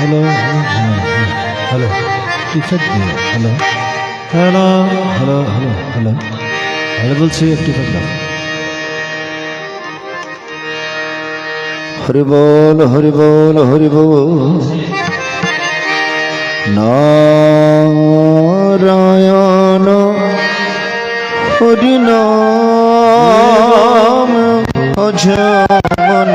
Hello hello টিফেট দিও hello hello hello hello hello hello বলছি একটু দাও। হরি বল হরি বল হরি বল নারায়ণ হরি নাম ভজ মন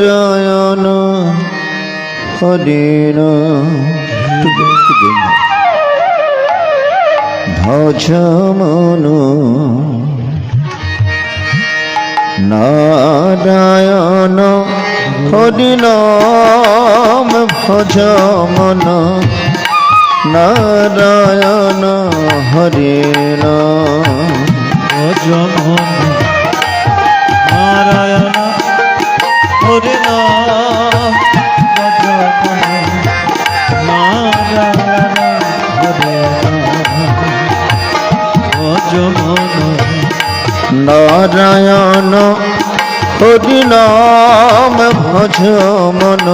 নারায়ণ হরি নাম ভজ মন নারায়ণ হরি নাম ভজ মন নারায়ণ হরি নাম ভজ মন নারায়ণ হরি নাম ভজ মন নারায়ণ হরি নাম ভজ মন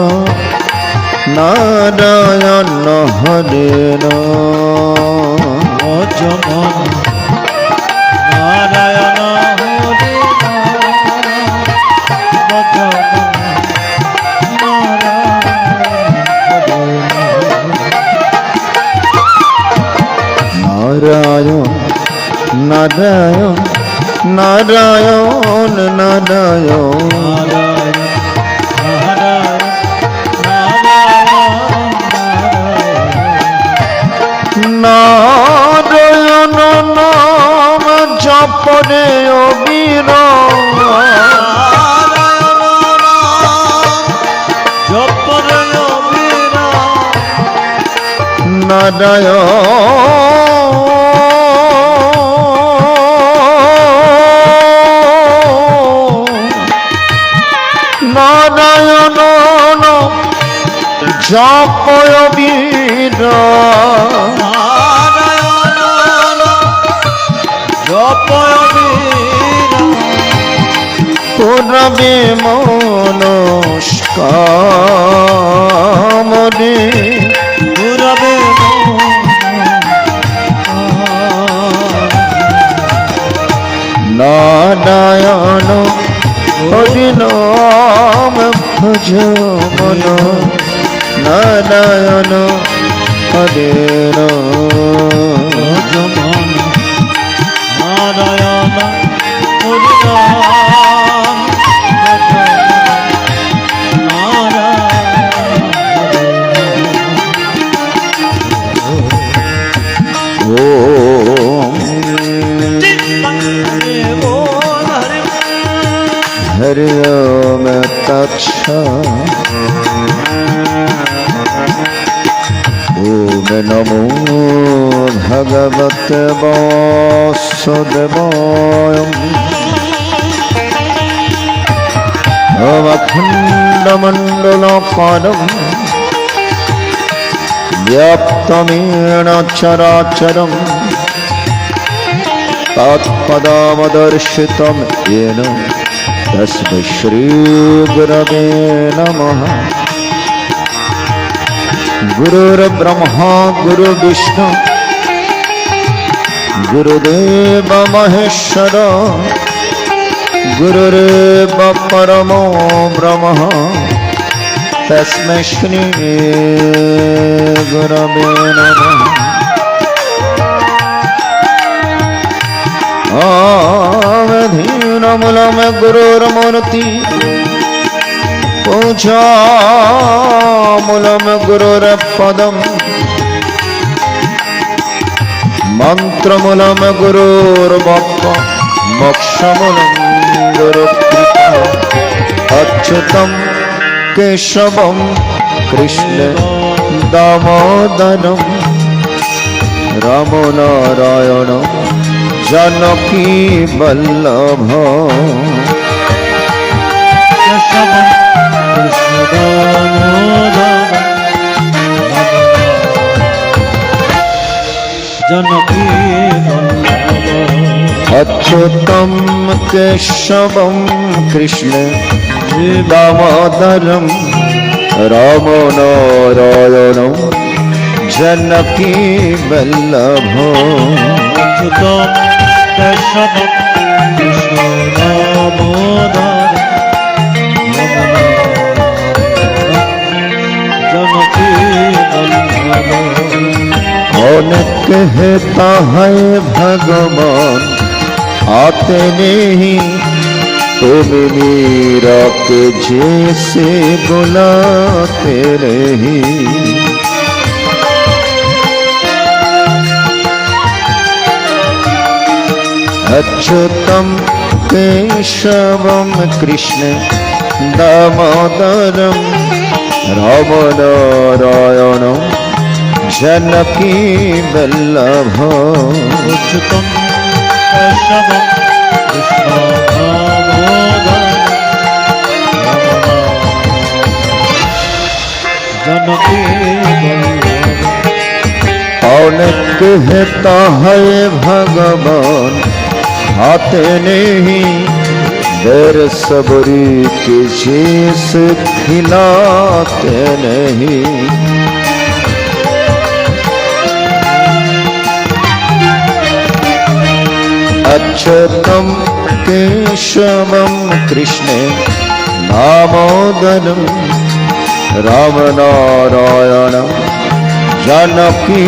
নারায়ণ হরি নাম ভজ মন নারায়ণ হরি নাম ভজ মন নারায়ণ হরি নারায়ণ নারায়ণ নারায়ণ নারায়ণ নারায়ণ নাম জপরে অবির জপরে অবির নারায়ণ জপয় বীর জপয় বীর পুরবে মনস্কামরে পুরবে নারায়ণ হরি নাম ভজ মন নারায়ণ হরি ভজ মন নারায়ণ হরি নাম ভজ হরি ওম ওম নমো ভগবতে বাসুদেবায় ওম অখণ্ডমণ্ডলাকারম ব্যাপ্তমেন চরাচরম তৎপদামদর্শিতম येन तस्मै श्री गुरवे नमः। गुरुर्ब्रह्मा गुरुर्विष्णु गुरुदेव महेश्वर गुरुरेव परमो ब्रह्म तस्मै श्री गुरवे नमः। धीनमूलम गुरुर्मूर्ति पूजामूलम गुरुर्पदम मंत्रमूलम गुरुर्वाक् मोक्षमूलम गुरुकृपा अच्युतम केशवम कृष्ण दामोदरम राम नारायण जानकी वल्लभ जानकी अच्युतं केशवं कृष्ण दामोदरं रामनारायणं जानकी वल्लभो अच्युतं केशवं कृष्ण दामोदरं जानकी वल्लभो। अनेक कहता है भगवान आते नहीं, तुम मीरा के जैसे बुलाते नहीं। अच्युतं केशवं कृष्ण दामोदरं रामनारायणं जानकी वल्लभो अच्युतं केशवं कृष्ण दामोदरं जानकी वल्लभो। अनेक कहता है भगवान आते नहीं, देर सबरी के शीश खिलाते नहीं। अच्युतं केशवं कृष्ण दामोदरं रामनारायणं जानकी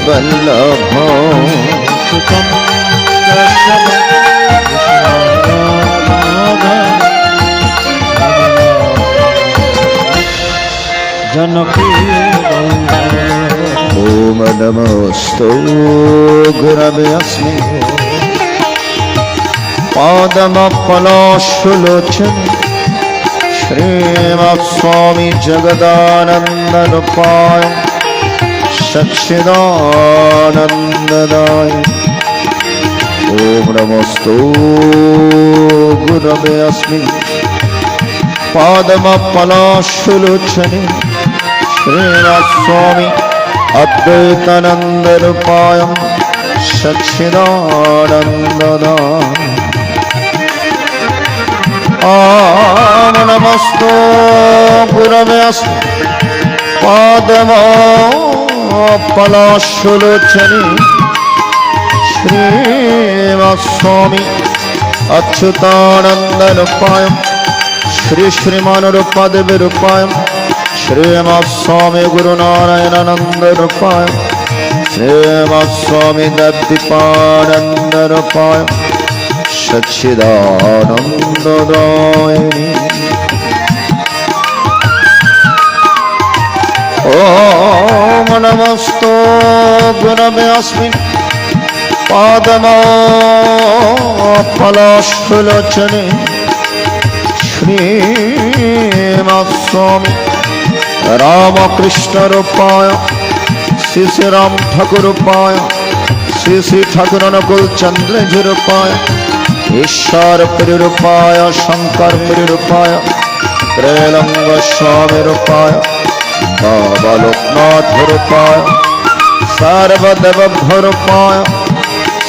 वल्लभो अच्युतं केशवं जानकी वल्लभो। ओम नमोस्तु गुरवे अस्मै पादमपलाशुलोचन श्रीमत्स्वामी जगदानन्दरूपाय सच्चिदानन्ददाय। ओम नमोस्तु गुरवे अस्मै पादमपलाशुलोचने श्रीमत्स्वामी अद्वैतानन्दरूपाय सच्चिदानन्ददाय। ओम नमोस्तु गुरवे अस्मै पादमपलाशुलोचने श्रीमत्स्वामी अच्युतानन्दरूपाय श्रीमानरूपादेवीरूपाय श्रीमत्स्वामी गुरुनारायणानन्दरूपाय श्रीमत्स्वामी दत्तिपानन्दरूपाय सच्चिदानन्ददायिने। ओम नमोस्तु गुरवे अस्मै पादमपलाशुलोचने श्रीमत्स्वामी रामकृष्णरूपाय श्री श्री राम ठाकुरूपाय श्री श्री ठाकुर अनुकूल चंद्र जी रूपाय ईश्वर प्रियरूपाय शंकर प्रियरूपाय त्रैलंग स्वामी रूपाय बाबा लोकनाथ रूपाय सर्वदेव रूपाय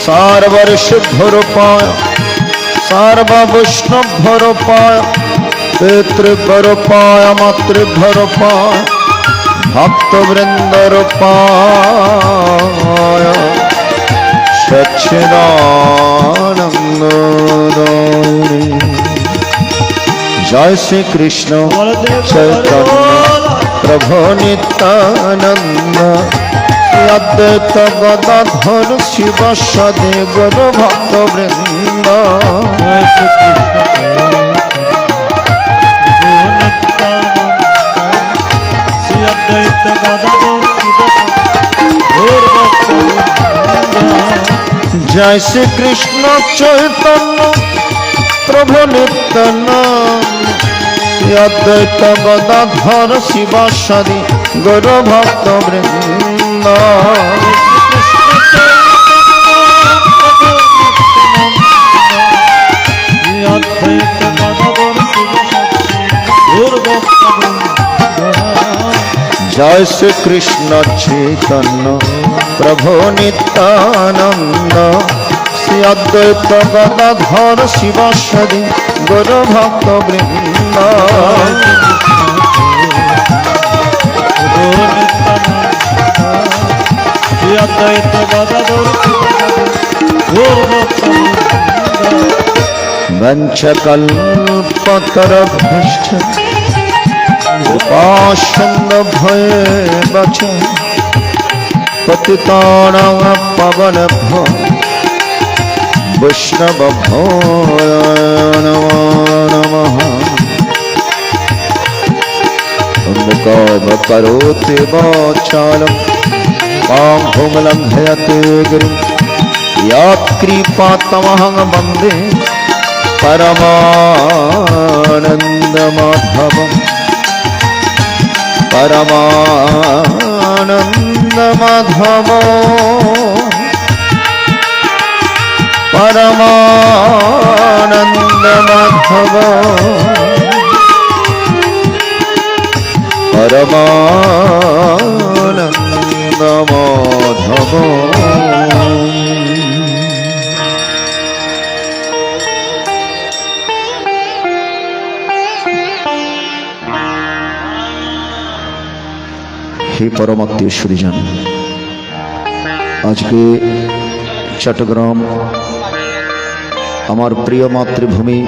सर्वऋषि रूपाय सर्ववैष्णव रूपाय पितृरूपाय मातृरूपाय भक्तवृंद रूपाय सच्चिदानन्ददायिने। जय श्री कृष्ण चैतन्य प्रभु नित्यानंद अद्वैत गदाधर शिव सदे गुरु भक्तवृंद। जय श्री जय श्री कृष्ण चैतन्य प्रभु नित्यानंद अद्वैत गदाधर शिव सदे गुरु भक्तवृंद। जय श्री कृष्ण चैतन्य प्रभु नित्यानंद শ্রী অদ্বৈত গদাধর শিবাসাদি গৌর ভক্ত বৃন্দ অদ্বৈত গদাধর বঞ্চকল্পতরভ্যশ্চ কৃপাসুন্দভয়ে বচ পতিতানাং পাবনেভ্যো বৈষ্ণবেভ্যো নমো নমঃ অন্ধকার কरोति वाचालं पापं लङ्घयते गिरिं यत्कृपातमहं वन्दे परमानन्दमाधवम् परमानन्दमाधव परमानन्दमाधव परमानन्दमाधव হে পরমাত্মীয় জন, আজকে চট্টগ্রাম আমার প্রিয় মাতৃভূমি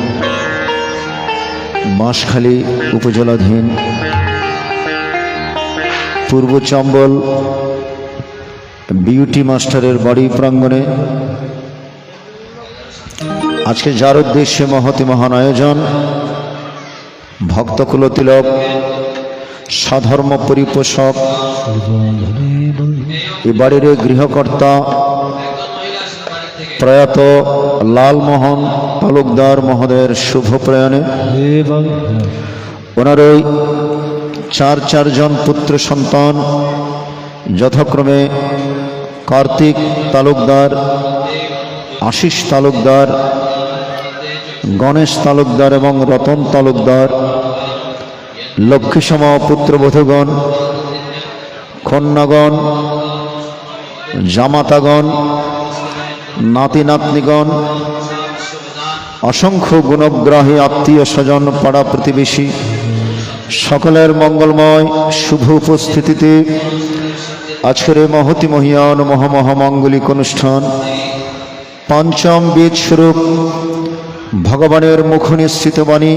বাঁশখালী উপজেলাধীন পূর্ব চম্বল বিউটি মাস্টারের বাড়ি প্রাঙ্গণে আজকে যার উদ্দেশ্যে মহতি মহান আয়োজন, ভক্তকুলতিলক সাধর্ম পরিপোষক এ বাড়ির গৃহকর্তা প্রয়াত লালমোহন তালুকদার মহোদয়ের শুভ প্রয়াণে ওনার ওই চারজন পুত্র সন্তান যথাক্রমে কার্তিক তালুকদার, আশিস তালুকদার, গণেশ তালুকদার এবং রতন তালুকদার, লক্ষ্মীসম পুত্রবধূগণ, কন্যাগণ, জামাতাগণ, নাতি নাতনিগণ, অসংখ্য গুণগ্রাহী আত্মীয় স্বজন, পাড়া প্রতিবেশী সকলের মঙ্গলময় শুভ উপস্থিতিতে আজকের মহতি মহিয়ান মহামহামাঙ্গলিক অনুষ্ঠান পঞ্চম বেদ স্বরূপ ভগবানের মুখ নিঃসৃত বাণী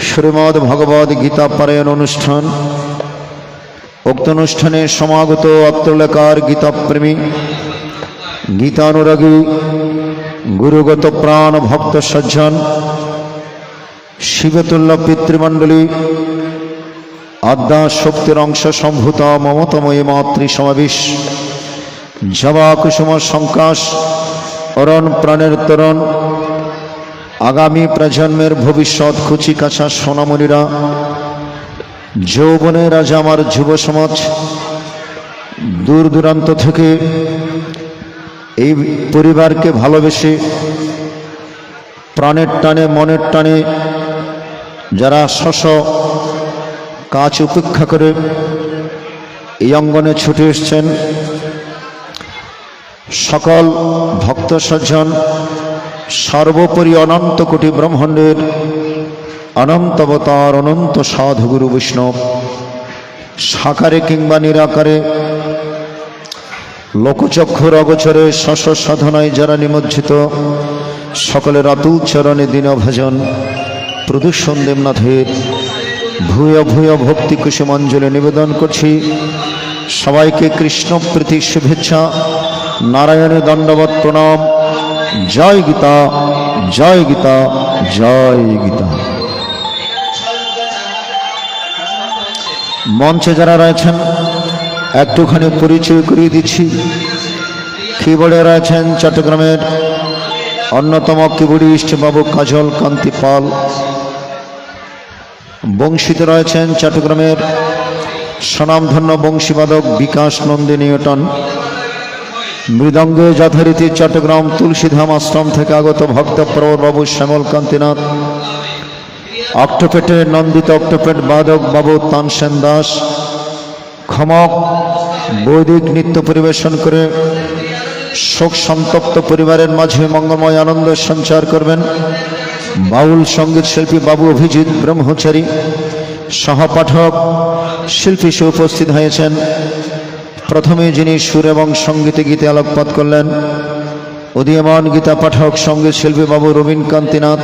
শ্রীমদ্ ভগবদ গীতা পারায়ণ অনুষ্ঠান। উক্ত অনুষ্ঠানে সমাগত আত্মলেখার গীতাপ্রেমী, গীতানুরাগী, গুরুগত প্রাণ ভক্ত সজ্জন, শিবতুল্য পিতৃমণ্ডলী, আদ্যা শক্তির অংশ সম্ভূত মমতাময়ী মাতৃ সমাবেশ, জবা কুসুম সংকাশ, অরণ প্রাণের তরণ, আগামী প্রজন্মের ভবিষ্যৎ কুচি কাছা সোনামণিরা, যৌবনের রাজা আমার যুব সমাজ, দূর দূরান্ত থেকে এই পরিবারকে ভালোবেসে প্রাণের টানে মনের টানে যারা শশ কাজ উপেক্ষা করে এই অঙ্গনে ছুটে এসছেন, সকল ভক্ত সজ্জন, সর্বোপরি অনন্ত কোটি ব্রহ্মাণ্ডের অনন্ত অবতার অনন্ত সাধুগুরু বৈষ্ণব, সাকারে কিংবা নিরাকারে লোকচক্ষুর অগোচরে শশ সাধনায় যারা নিমজ্জিত, সকলের অতুল চরণে দীনভজন প্রদূষণ দেবনাথের ভূয় ভূয় ভক্তি কুসুমাঞ্জলি নিবেদন করছি। সবাইকে কৃষ্ণ প্রীতি শুভেচ্ছা, নারায়ণের দণ্ডবত প্রণাম। জয় গীতা, জয় গীতা, জয় গীতা। মঞ্চে যারা রয়েছেন একটুখানি পরিচয় করিয়ে দিচ্ছি। কিবোর্ডে রয়েছেন চট্টগ্রামের অন্যতম কিবোর্ডিস্ট বাবু কাজল কান্তি পাল। বংশীতে রয়েছেন চট্টগ্রামের স্বনামধন্য বংশীবাদক বিকাশ নন্দী নিউটন। মৃদঙ্গে যথারীতি চট্টগ্রাম তুলসীধাম আশ্রম থেকে আগত ভক্ত প্রবর বাবু শ্যামল কান্তিনাথ। অক্টোপেটে নন্দিত অক্টোপেট বাদক বাবু তানসেন দাস। খমক বৈদিক নৃত্য পরিবেশন করে শোক সন্তপ্ত পরিবারের মাঝে মঙ্গলময় আনন্দ সঞ্চার করবেন বাউল সঙ্গীত শিল্পী বাবু অভিজিৎ ব্রহ্মচারী, সহপাঠক শিল্পী সে উপস্থিত হয়েছেন। প্রথমে যিনি সুর এবং সঙ্গীতে গীতে আলোকপাত করলেন উদীয়মান গীতা পাঠক সঙ্গীত শিল্পী বাবু রবীন কান্তিনাথ।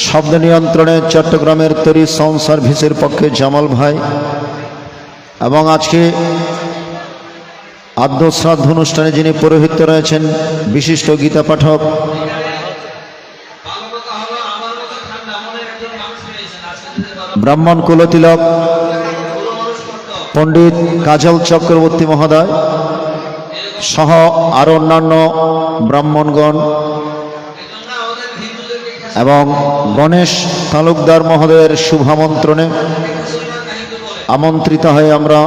শব্দ নিয়ন্ত্রণে চট্টগ্রামের তরি সাউন্ড সার্ভিসের পক্ষে জামাল ভাই, এবং আজকে আদ্য শ্রাদ্ধ অনুষ্ঠানে যিনি পৌরোহিত্য রয়েছেন বিশিষ্ট গীতা পাঠক ব্রাহ্মণ কুলতিলক পণ্ডিত কাজল চক্রবর্তী মহোদয় সহ আরো অন্যান্য ব্রাহ্মণগণ এবং গণেশ তালুকদার মহোদয়ের শুভামন্ত্রণে আমন্ত্রিত হয়ে আমরা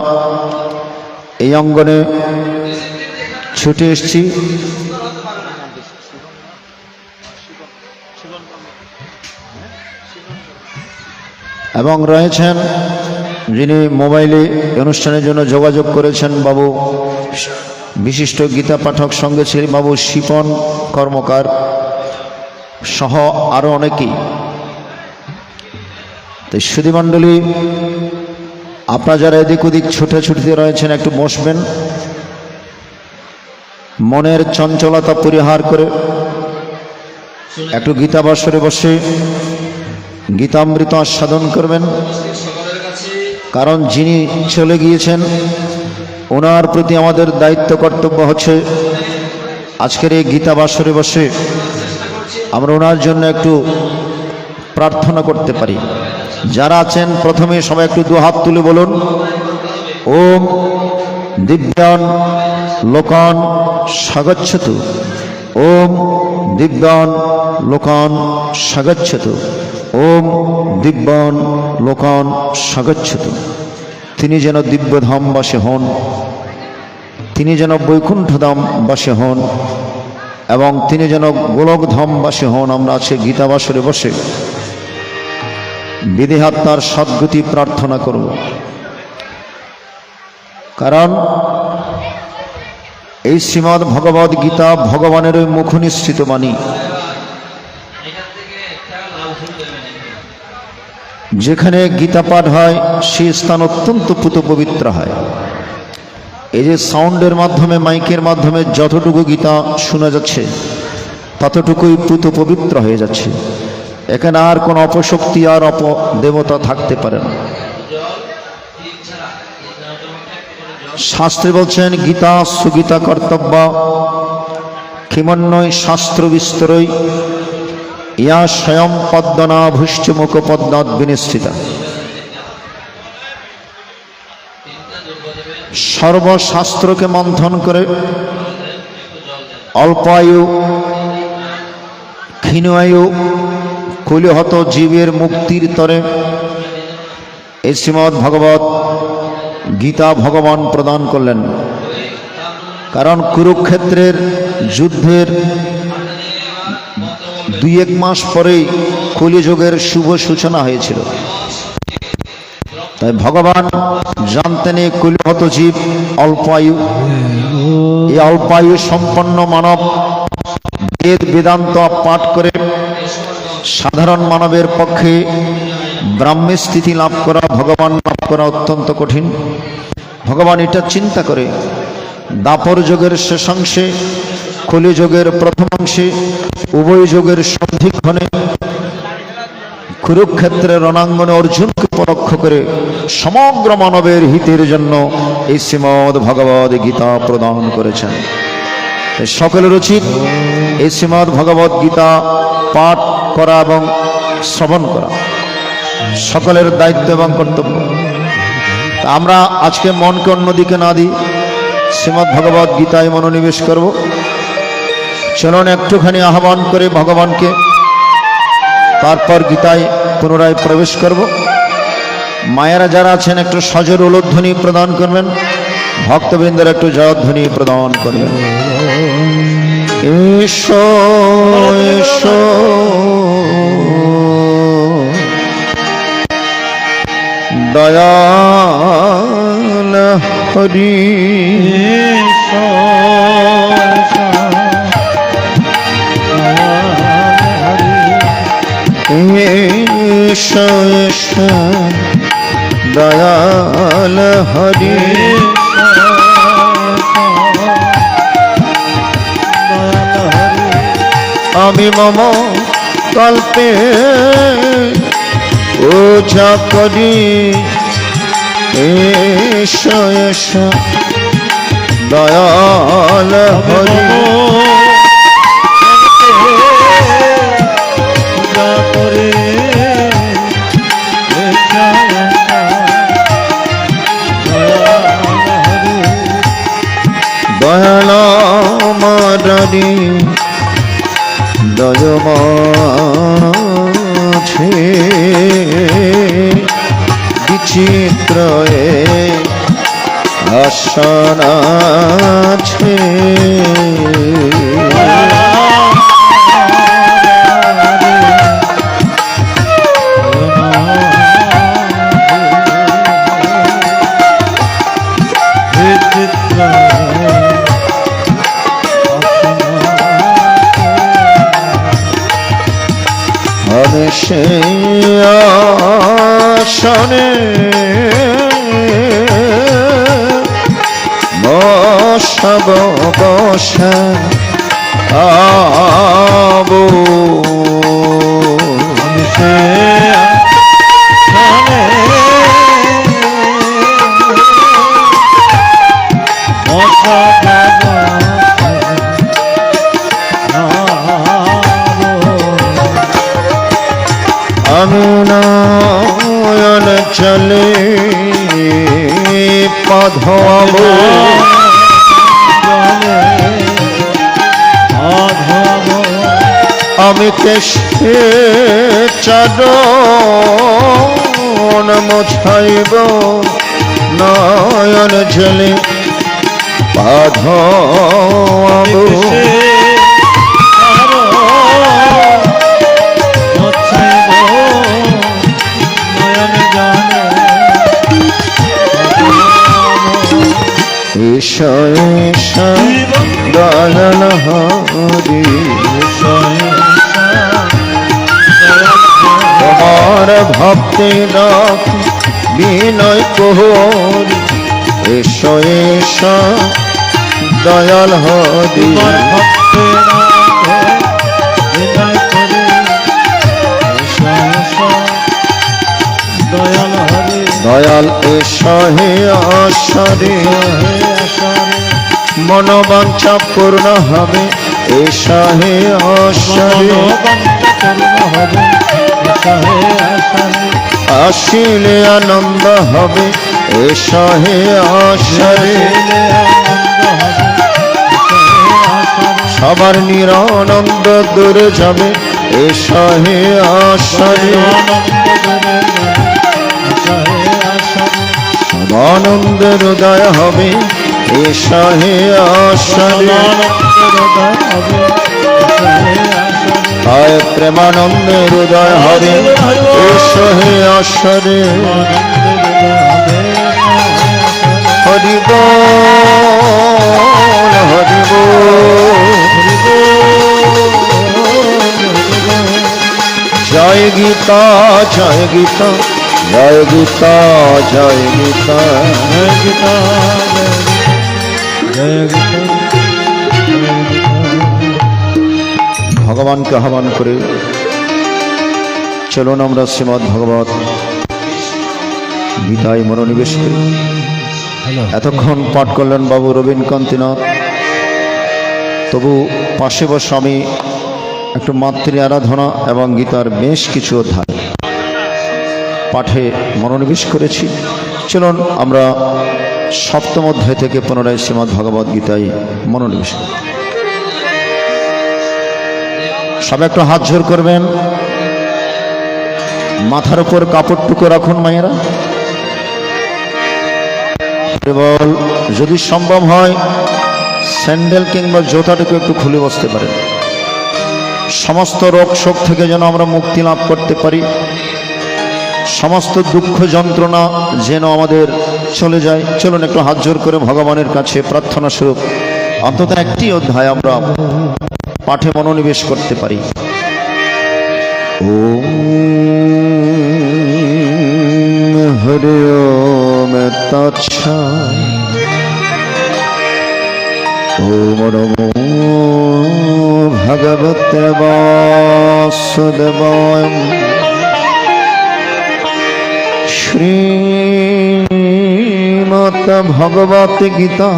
এই অঙ্গনে ছুটে এসেছি। এবং রয়েছেন যিনি মোবাইলে অনুষ্ঠানের জন্য যোগাযোগ করেছেন বাবু বিশিষ্ট গীতা পাঠক সঙ্গে ছিলেন বাবু শিপন কর্মকার সহ আরো অনেকেই। তো সুধীমণ্ডলী, আপনারা যারা এদিক ওদিক ছুটে রয়েছেন একটু বসবেন, মনের চঞ্চলতা পরিহার করে একটু গীতাবাসরে বসে গীতামৃত আস্বাদন করবেন। কারণ যিনি চলে গিয়েছেন ওনার প্রতি আমাদের দায়িত্ব কর্তব্য হচ্ছে আজকের এই গীতাবাসরে বসে আমরা ওনার জন্য একটু প্রার্থনা করতে পারি। যারা আছেন প্রথমে সবাই একটু দুহাত তুলে বলুন, ওম দিব্যান লোকান স্বাগচ্ছতু, ওম দিব্যান লোকান স্বাগচ্ছতু, ওম দিব্যান লোকান স্বাগচ্ছতু। তিনি যেন দিব্যধামবাসী হন, তিনি যেন বৈকুণ্ঠধামবাসী হন এবং তিনি যেন গোলকধামবাসী হন। আমরা আজকে গীতাবাসরে বসে বিধিহাত্মার সদ্গতি প্রার্থনা করব। কারণ এই শ্রীমদ্ ভগবদ গীতা ভগবানের ওই মুখ নিঃসৃত বাণী, যেখানে গীতা পাঠ হয় সেই স্থান অত্যন্ত পুত পবিত্র হয়। এই যে সাউন্ডের মাধ্যমে মাইকের মাধ্যমে যতটুকু গীতা শোনা যাচ্ছে ততটুকুই পুত পবিত্র হয়ে যাচ্ছে। এখানে আর কোনো অপশক্তি আর অপদেবতা থাকতে পারে না। শাস্ত্রে বলছেন গীতা সুগীতা কর্তব্য কিমন্বয় শাস্ত্র বিস্তরই ইয়া স্বয়ং পদ্মনা ভুষ্ট মুখ পদ্মাৎ বিনিষ্ঠিতা। সর্বশাস্ত্রকে মন্থন করে অল্প আয়ু ক্ষীণ আয়ু কুলহত জীবের মুক্তির তরে এই শ্রীমদ্ ভগবত গীতা ভগবান প্রদান করলেন। কারণ কুরুক্ষেত্রের যুদ্ধের 2-1 মাস পরেই কলিযুগের শুভ সূচনা হয়েছিল। তাই ভগবান জানতেন এই কুলহত জীব অল্প আয়ু, এই অল্প আয়ু সম্পন্ন মানব বেদ বেদান্ত পাঠ করে সাধারণ মানবের পক্ষে ব্রাহ্মী স্থিতি লাভ করা, ভগবান লাভ করা অত্যন্ত কঠিন। ভগবান এটা চিন্তা করে দাপর যুগের শেষাংশে কলিযুগের প্রথমাংশে উভয় যুগের সন্ধিক্ষণে কুরুক্ষেত্রের রণাঙ্গনে অর্জুনকে পরোক্ষ করে সমগ্র মানবের হিতের জন্য এই শ্রীমদ্ ভগবদ গীতা প্রদান করেছেন। তাই সকলের উচিত এই শ্রীমদ্ ভগবদ গীতা পাঠ করা এবং শ্রবণ করা সকলের দায়িত্ব এবং কর্তব্য। তা আমরা আজকে মনকে অন্যদিকে না দিই, শ্রীমদ্ ভগবদ গীতায় মনোনিবেশ করব। চলুন একটুখানি আহ্বান করে ভগবানকে, তারপর গীতায় পুনরায় প্রবেশ করব। মায়েরা যারা আছেন একটু সজোর উলুধ্বনি প্রদান করবেন, ভক্তবৃন্দের একটু জয়ধ্বনি প্রদান করবেন। এসো এসো দয়াল হরি, এসো এসো এসো দয়াল হরি আমি মম কল্পে ওঝা করি এসো এসো দয়াল হরি দয়াল মারি দয় মাঝে বিচিত্র আসন আছে আমি সে আসনে বসব বসা আবো আমি সে আমি নয়ন চলে পাধব আমি কেশে চাদর মোছাইব নয়ন জলে পাধব ঈশা ঈশা দয়াল হরি তোমার ভক্তি রাখ বিনয় কোহরি ঈশা ঈশা দয়াল হরি দয়াল ঈশা হে আশারে মনোবাঞ্ছা পূর্ণ হবে ঈশা হে আশারে আসিলে আনন্দ হবে ঈশা হে আশারে সবার নিরানন্দ দূরে যাবে ঈশা হে আশারে আনন্দের হৃদয় হবে ঈশা হে আশারে আয় প্রেমানন্দের হৃদয় হবে ঈশা হে আশারে হরি বল হরি বল জয় গীতা জয় গীতা জয় গীতা জয় গীতা জয় গীতা জয় গীতা ভগবানকে আহ্বান করে চলুন আমরা শ্রীমদ্ ভগবত গীতায় মনোনিবেশ করি। এতক্ষণ পাঠ করলেন বাবু রবীন্দ্রকান্তিনাথ, তবু পাশে বসে আমি একটু মাতৃ আরাধনা এবং গীতার বেশ কিছু অধ্যায় পাঠে মনোনিবেশ করেছি। চলুন আমরা সপ্তম অধ্যায় থেকে পুনরায় শ্রীমদ্ ভগবদ গীতায় মনোনিবেশ করি। সবাই একটু হাত জোর করবেন, মাথার উপর কাপড়টুকু রাখুন মায়েরা, কেবল যদি সম্ভব হয় স্যান্ডেল কিংবা জুতাটুকু একটু খুলে বসতে পারেন। সমস্ত রোগ শোক থেকে যেন আমরা মুক্তি লাভ করতে পারি, সমস্ত দুঃখ যন্ত্রণা যেন আমাদের চলে যায়। চলুন একটু হাত জোর করে ভগবানের কাছে প্রার্থনা স্বরূপ অন্তত একটি অধ্যায় আমরা পাঠে মনোনিবেশ করতে পারি। ওম হরি ওম তৎসৎ। ওম নমো ভগবতে বাসুদেবায়। শ্রীমদ্ ভগবত গীতা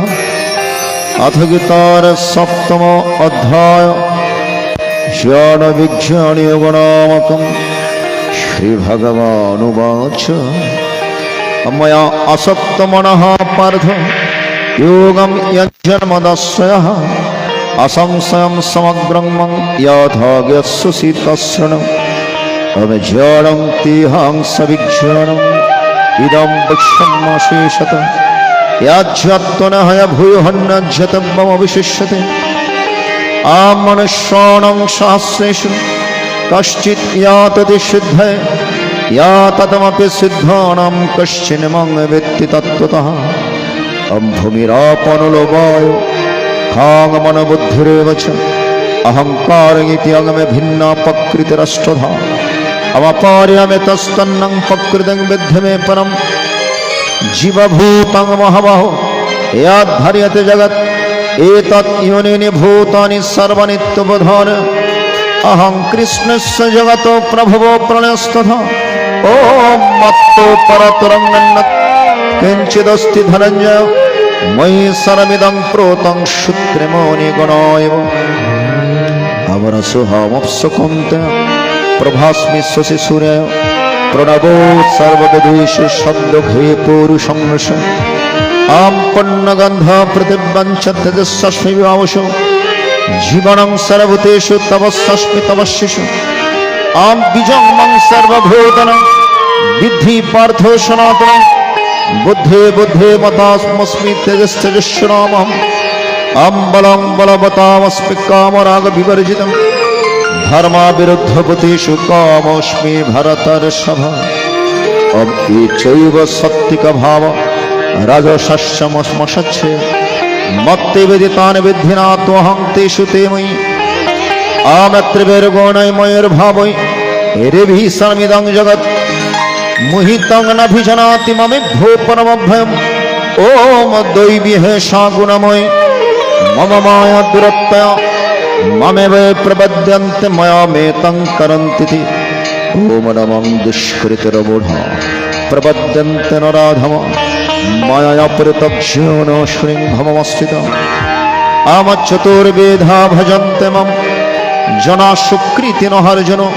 অথ গীতার সপ্তম অধ্যায় জ্ঞান বিজ্ঞান যোগনামকম। শ্রীভগবানুবাচ ময়া আসক্ত মনঃ পার্থ योगम यज्जन्मदस्यः असंशयं समग्रं मम यथाज्ञस्सि तच्छृणु। अविज्ञानं तेहं सविज्ञानम् इदं वक्ष्याम्यशेषतः। यज्जत्वनः भूयोऽन्यज्जतव्यमविशिष्यते। आमनुष्याणां सहस्रेषु कश्चित् यातति सिद्धये याततमपि सिद्धानां कश्चिन्मं वेत्ति तत्त्वतः। भूमिरापनुलोभाय खांग मन बुद्धिरेव च अहंकार इति अंगमे भिन्ना प्रकृतिरष्टधा। अवपार्यमे तस्तन्नं प्रकृतिं विद्धि मे परम। जीवभूतं महाबाहो यद्धर्यते जगत् एतत् योनिनि भूतानि सर्वनित्यबोधान्। अहं कृष्णस्य जगतो प्रभवो प्रणयस्तथा। ओम मत्तो परतरं किंचिदस्ति धनंजय मयि सर्वमिदं प्रोतं श्रुत्रिमोनिगणाय। अमरसुहामप्सु कौन्तेय प्रभास्मि शशि सूर्याय। प्रणवो सर्ववेदेषु शब्दभे पौरुषं नृष। आं पुण्यगन्ध प्रतिबञ्चत्यजस्मि विवावशो। जीवनं सर्वभूतेषु तवस्मि तवशिषु। आं बीजं सर्वभूतानां विद्धि पार्थो सनातनं। बुद्धे बुद्धे मतास्मस्मि तेजस्तेजस्विनामहम्। अम्बलं बलवतामस्मि कामराग विवर्जितम्। धर्माविरुद्धभूतेषु कामोऽस्मि भरतर्षभ। चैव सत्तिकभाव रजसस्यमस्मशच्छे। मत्ते वेदितानि विद्धिना त्वहं तेषु ते मयि। आमत्रिभिर्गुणैर्मयैर्भावै ऋभिः सर्वमिदं जगत्। मुहितं नभिजनाति ममेभ्यो परमभयम्। ओम दैवी हेषा गुणमय मम माया दुरत्तया। ममेव प्रपद्यन्ते मया मेतं करन्तीति। ओम नमं दुष्कृतिर्मूढा प्रपद्यन्ते नराधमा। माया परितज्यो शृङ्भमस्थिता। आमच्चतुर्वेदा भजन्ते मम जना सुकृति न हर्जनो।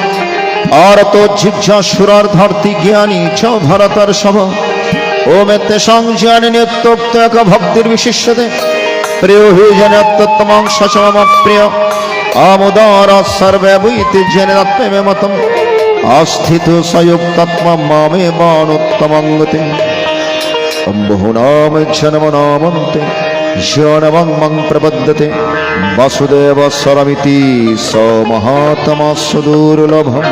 आरतो जिज्ञासुरार्थी ज्ञानी च भरतर्षभ। ओम तेषां ज्ञानी नित्योक्त भक्तिर्विशिष्यते। प्रियो हि जनत्तमं सचमम प्रिय। आमुदार सर्वे वैति जनितत्वे मतम्। आस्थितो सयुक्तत्व मामे बाणोत्तमं गते। बहुनाम जन्मनामन्ते ज्ञानवं मं प्रपद्यते। वासुदेव सरमिति स महात्मा सुदुर्लभम्।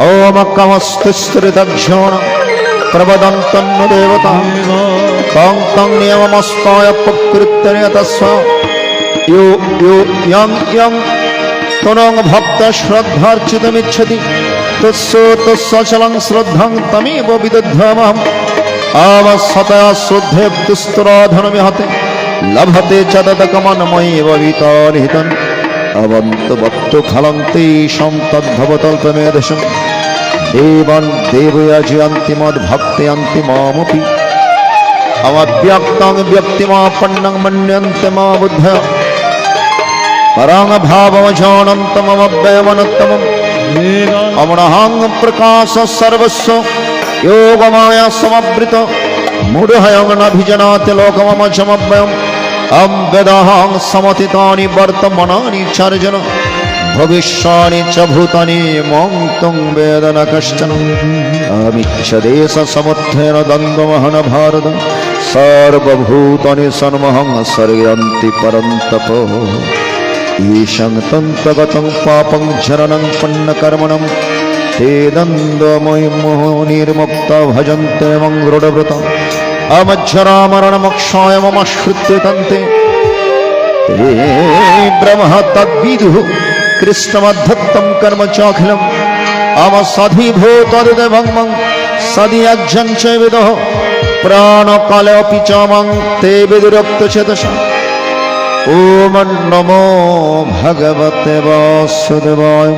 ओम कमस्तिस्त्रिदज्ञान प्रवदन्तं देवता। तं तं नियममस्ताय प्रकृत्य तस्व। यो यो यं यं तनं भक्त श्रद्धार्चितमिच्छति तस्सचलं श्रद्धां तमेव विदधामहम्। आवसतया श्रद्धे दुस्तराधनमिहते लभते च तदकमनमयैव वितानिहितम्। अवन्तु वक्तु खलं तेषां तद्भवतल्पमेधशम्। देवान् देवयजयन्ति मद्भक्तयन्ति मामपि। अमव्यक्तं व्यक्तिमापन्नं मन्यन्ते मा बुद्धया। परां भावमजानन्तमव्ययमनुत्तमम्। अमनहं प्रकाश सर्वस्व योगमाया समवृत। मूढहं नभिजनाति लोकममजमव्ययम्। अं वेदाहं समतितानि वर्तमानानि चार्जन। भविष्याणि च भूतानि मां तं वेद न कश्चन। अमीक्ष देशसमुत्थेन द्वन्द्वमहन भारत। सर्वभूतानि सन्महं सर्गयन्ति परन्तप। ईशं तन्तगतं पापं जननं पुण्यकर्मणं। ते द्वन्द्वमयि मोहनिर्मुक्ता भजन्ते मं दृढव्रता। अमज्जरामरणमोक्षाय मम श्रुत्य तन्ते। ते ब्रह्म तद्विदु कृष्णमद्धत्तं कर्म चाखिलम् अमसधिभूतदिदेवं सदि यज्ञं च विदुः प्राणकाले अपि च मं ते विदुरक्तचेतसा ॐ नमो भगवते वासुदेवाय।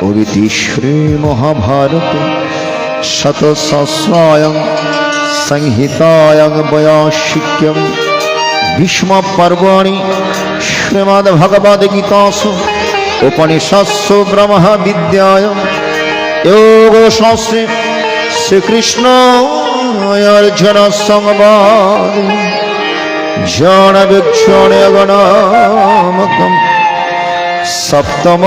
ओमिति श्रीमहाभारते शतसहस्रायां संहितायां वैयासिक्यं भीष्मपर्वणि श्रीमद्भगवद्गीतासु उपनिषत्सु ब्रह्मविद्यायां योगशास्त्रे श्रीकृष्णार्जुनसंवादे ज्ञानविज्ञानगणात्मकं सप्तमोऽध्याय।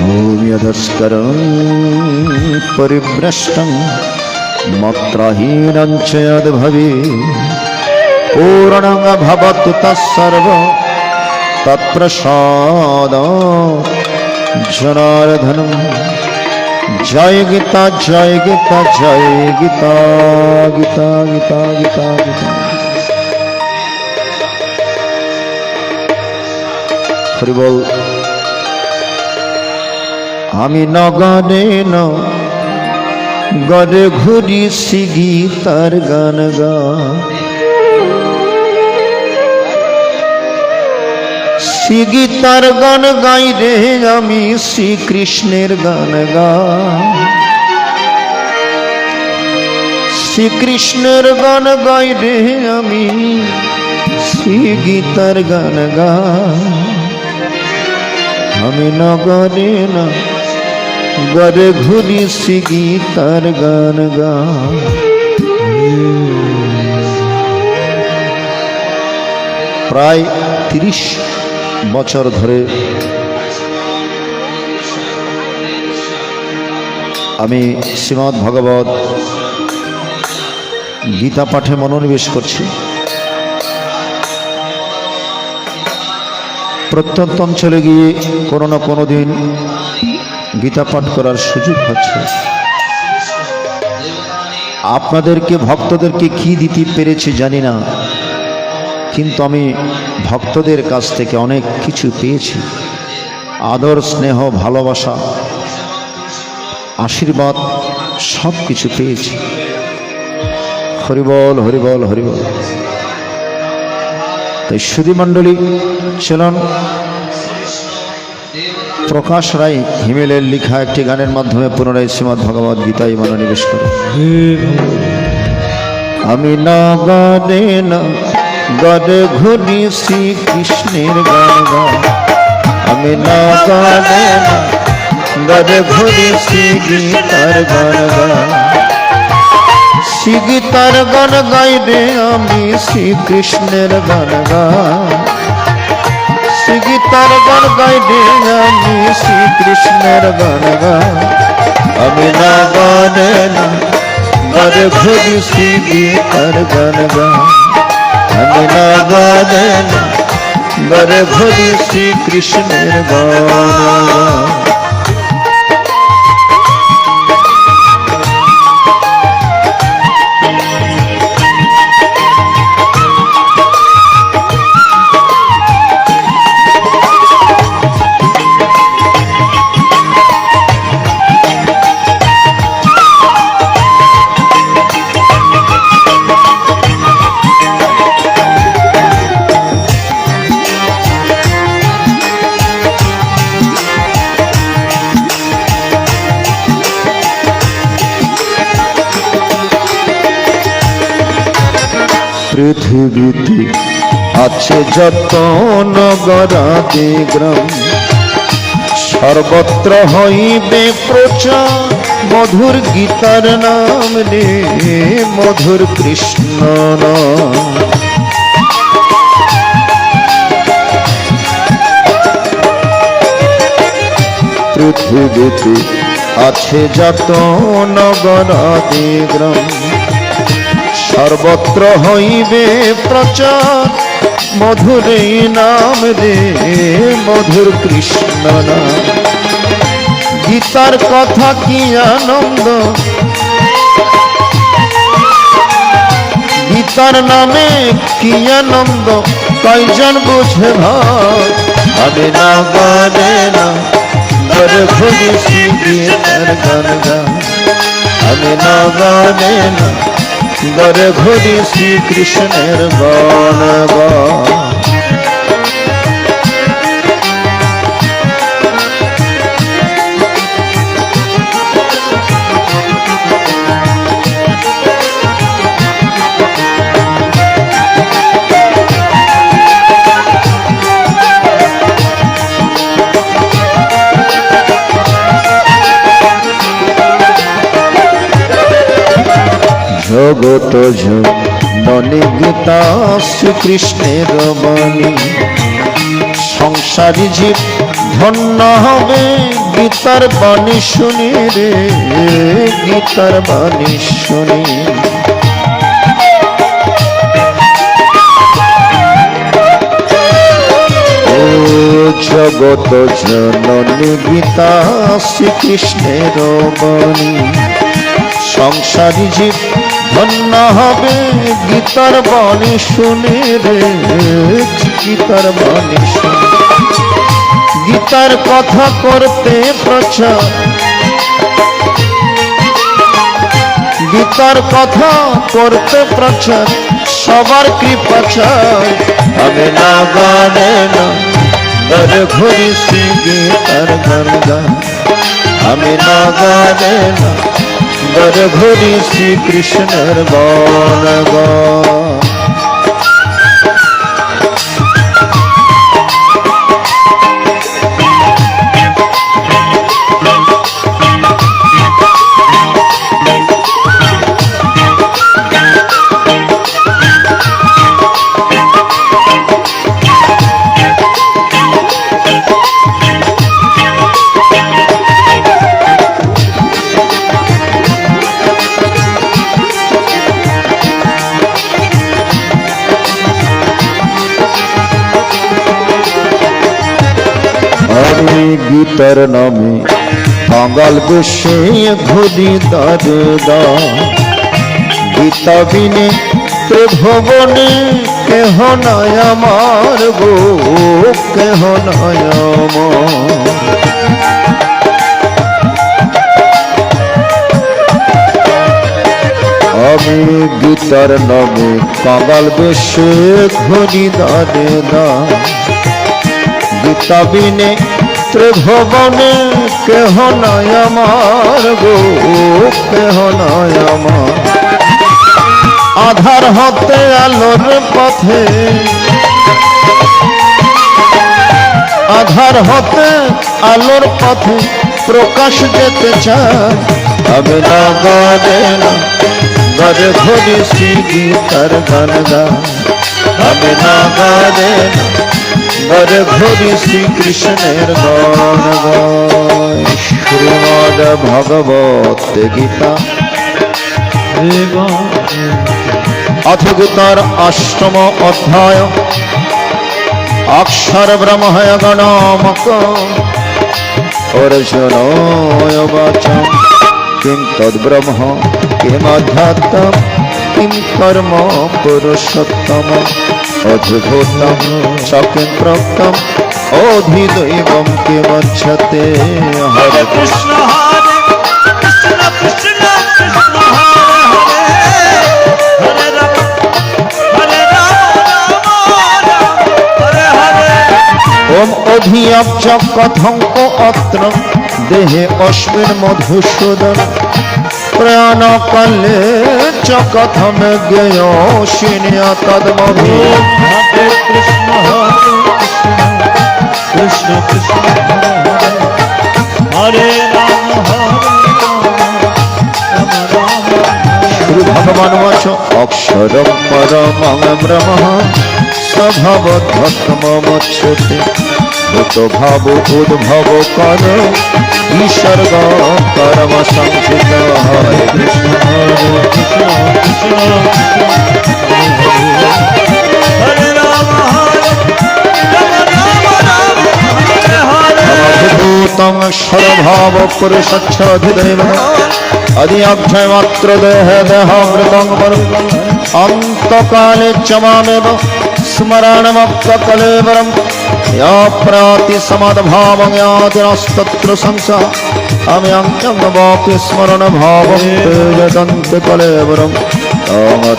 ॐ यदस्करं परिभ्रष्टं मत्रहीनं च यद्भवेत् पूर्णं भवतु तत्सर्वं तत्प्रसादात् जनार्दनं। जय गीता जय गीता जय गीता गीता गीता गीता गीता। हरि बोल। आमी नगाने न गडे घुरी गीतार गान गा गीतार गान गाई रे आमी श्रीकृष्णेर गान गा श्रीकृष्णेर गान गाई रे आमी श्री गीतार गान गा। आमी नगरे न गरे घुरी श्री गीतार गान गा। प्राय 30 বছর ধরে আমি শ্রীমদ্ ভগবত গীতা পাঠে মনোনিবেশ করছি। প্রত্যন্ত অঞ্চলে গিয়ে কোনো না কোনো দিন গীতা পাঠ করার সুযোগ হচ্ছে। আপনাদেরকে ভক্তদেরকে কি দিতে পেরেছি জানি না, কিন্তু আমি ভক্তদের কাছ থেকে অনেক কিছু পেয়েছি। আদর, স্নেহ, ভালোবাসা, আশীর্বাদ সব কিছু পেয়েছি। হরিবল হরিবল হরিবল। তাই সুধী মণ্ডলী, চলুন প্রকাশ রায় হিমেলের লেখা একটি গানের মাধ্যমে পুনরায় শ্রীমদ্ ভগবদ গীতায় মনোনিবেশ করি। আমি না গানে না গড়ে ঘুরি শ্রীকৃষ্ণের গান গা। আমি না গানে না গড়ে ঘুরি শ্রী গীতার গান গা। শ্রী গীতার গান গাই রে আমি শ্রীকৃষ্ণের গান গা। শ্রী গীতার গান গাই রে আমি শ্রীকৃষ্ণের গান গা। আমি না গানে না গড়ে ঘুরি শ্রী গীতার গান গা। আমি না গানে না গড়ে ঘুরি শ্রীকৃষ্ণের গান। পৃথিবীতে আছে যত নগরাদি গ্রাম, সর্বত্র হইবে প্রচার মধুর গীতার নাম রে, মধুর কৃষ্ণ নাম। পৃথিবীতে আছে যত নগরাদি গ্রাম, সর্বত্র হইবে প্রচার মধুর নাম রে, মধুর কৃষ্ণ নাম। গীতার কথা কি আনন্দ, গীতার নামে কি আনন্দ কয়জন বুঝে ভাই, আমি না গানে না ধরে ঘুরেছি গীতার গান গান, আমি না গানে না ধরে ঘুরেছি কৃষ্ণের গান গান। জগত জননী গীতা শ্রীকৃষ্ণের বাণী, সংসারী জীব ধন্য হবে গীতার বাণী শুনি রে, গীতার বাণী শুনি। ও জগত জননী গীতা শ্রীকৃষ্ণের বাণী, সংসারী জীব ধন্য হবে গীতার বাণী শুনে রে, গীতার বাণী শুনে। গীতার কথা করতে প্রচার, গীতার কথা করতে প্রচার সবার কৃপা চাই, আমি না গানে না ধরে ঘুরেছি গীতার গান গান, আমি না গানে না ধরে ঘুরেছি কৃষ্ণের গান গান। গীতার নামে বাঙাল বসে ঘুরি দাদে দা, গীতা বিনে ত্রিভুবনে কেহ নাই আমার গো, কেহ নাই আমার। আমি গীতার নামে বাঙাল বসে ঘুরি দাদে দা, গীতা বিনে ত্রিভুবনে কেহ নাই আমার গো, কেহ নাই আমার। আধার হতে আলোর পথে, আধার হতে আলোর পথে প্রকাশ যেতে চায়, আমি না গানে না ধরে ঘুরেছি গীতার গান গান, আমি না গানে না ধরে ঘুরেছি কৃষ্ণের গান গান। শ্রীমদ্ ভগবত গীতা অথ গীতার অষ্টম অধ্যায়, অক্ষর ব্রহ্ময় গণমক অর্জুনয় বাচম, কিং তদ্ব্রহ্ম কিমধ্যাত্মম কিং কর্ম পুরুষোত্তম, অদ্ভুতম চ কিং প্রক্তম অধিদৈবম কিমচ্ছতে। হরে কৃষ্ণ হরে কৃষ্ণ কৃষ্ণ কৃষ্ণ হরে হরে, হরে রাম হরে রাম রাম রাম হরে হরে। ওম অধিয়াব্জ কথঙ্ক অত্র দেহে অস্মিন মধুসূদন, প্রয়াণ কালে চ কথম জ্ঞেয়োষিণ্য তদ্মভি। হরে কৃষ্ণ কৃষ্ণ কৃষ্ণ হরে রাম শ্রী ভগবান বাচ অক্ষরম পরমং ব্রহ্ম স্বভাবধর্মমচ্যতে, ভূত ভাব উদ্ভব কর ঈশ্বর্গ কর্ম সংচিত। হরে কৃষ্ণ কৃষ্ণ কৃষ্ণ হরে রাম রাম হরে হরে। ভূতং স্বভাব পুরুষচ্ছধিদৈব, আদি অক্ষয় মাত্র দেহ দেহামৃতং অন্তকালে চ মামেব স্মরণমপ্যকলেবরম ইয়াপ্রাতি সমাদভাবং ইয়াতি নস্তত্র সংসার আমি অঙ্গবাপি স্মরণ ভাবং তেজদন্তে কলেবরম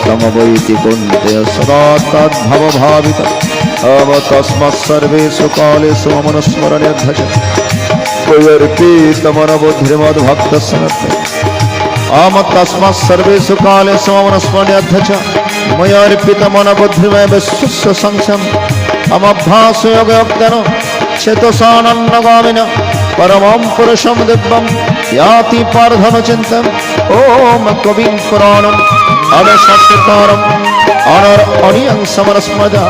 তম বৈতি কুন্তে সদা তদ্ভব ভাবিত তব তস্মাৎ সর্বেষু কালেষু মমনুস্মরণে ধ্বজ বুদ্ধিমদ্ভক্ত সনতে आम तस्मात् सर्वेषु कालेषु मम स्मरण्याध्यक्ष मया अर्पितमन बुद्धिमय विश्वस्य संशयम् अमभ्यासयोगयोक्तेन चेतसानन्नगामिन परमं पुरुषं दिव्यं याति पार्थनुचिन्तयम् ॐ कविं पुराणम् अनशस्त्रकारम् अनियं समरस्मदा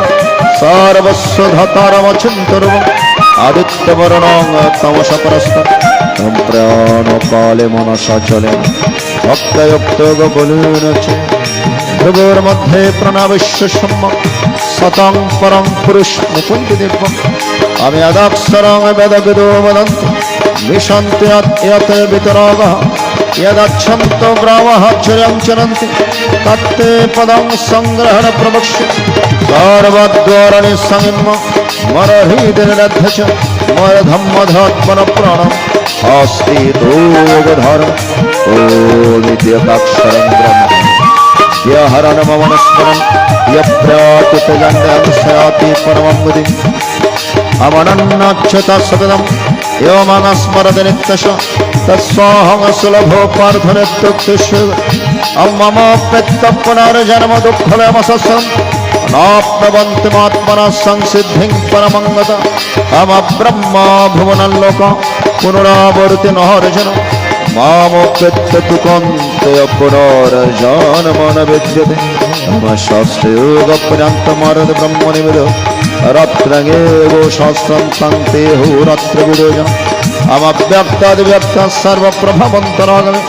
सर्वस्वधतारमचिन्तरूपम् आदित्यवर्णं तमसपरस्तम् प्राणकाले मनसा चले भक्तयुक्त गोकुलेन च ध्रुवोर्मध्ये प्रणविश्य सम्यक् सतं परं पुरुष मुकुन्द दिव्यम् अमि अदाक्षरं वेदविदो वदन्ति विशन्ति यत् वितरागः यदच्छन्तो ग्रामः चर्यं चरन्ति तत्ते पदं सङ्ग्रहण प्रवक्ष्य सर्वद्वारनिस्संयम मरहृदिर्लब्ध च मरधम्मधात्मन प्राणम् अस्ति रोगधर्म ओमित्यक्षरं ब्रह्म यहरण ममनस्मरन् यप्रातितजन्यंस्याति परमं मुदिम् अमनन्नाच्युत सततम् एवमनस्मरति नित्यश तत्स्वाहं सुलभो पार्थनित्युक्तिषु मम प्रत्यपुनर्जन्म दुःखमसस्रम् नाप्नवन्तिमात्मनः संसिद्धिं परमङ्गत अमब्रह्मा भुवनल्लोक पुनरावर्ति नहर्जन मामोपेत्तुकन्तय पुनर्जन्मन विद्यते शास्त्रयोगपर्यन्तमरद ब्रह्मनिमिद रत्नगेवो शास्त्रं तन्ते होरात्रविदोजन अमव्यक्ताद्व्यक्तः सर्वप्रभवन्तरागमे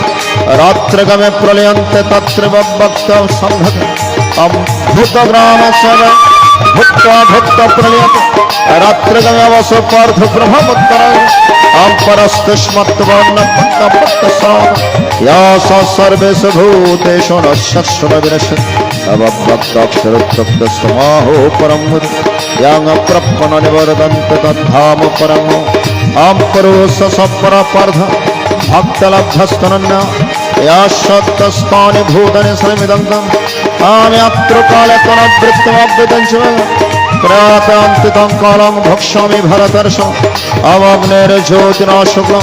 रात्रगमे प्रलयन्ते तत्र वक्तः सम्भते भूतग्रामस्य भूत्वा भूत्वा प्रलयते रात्रगमे वसो पार्थ ब्रह्मोत्तरागमे या सर्वेषु भूतेषु नश्यश्वरविनश्यति अवभक्ताक्षरतप्तस्तमाहो परं मुदि यां प्रपन्न निवर्तन्ते तद्धाम परं परोस सपरपार्थ भक्तलब्धस्तनन्या या शब्दस्थानि भूतानि समिदन्तम् आम्यात्र काले तनवृत्तमव्यतं च प्रातान्तितं कालं भक्ष्यामि भरतर्ष अवग्नेर्ज्योतिना शुक्लं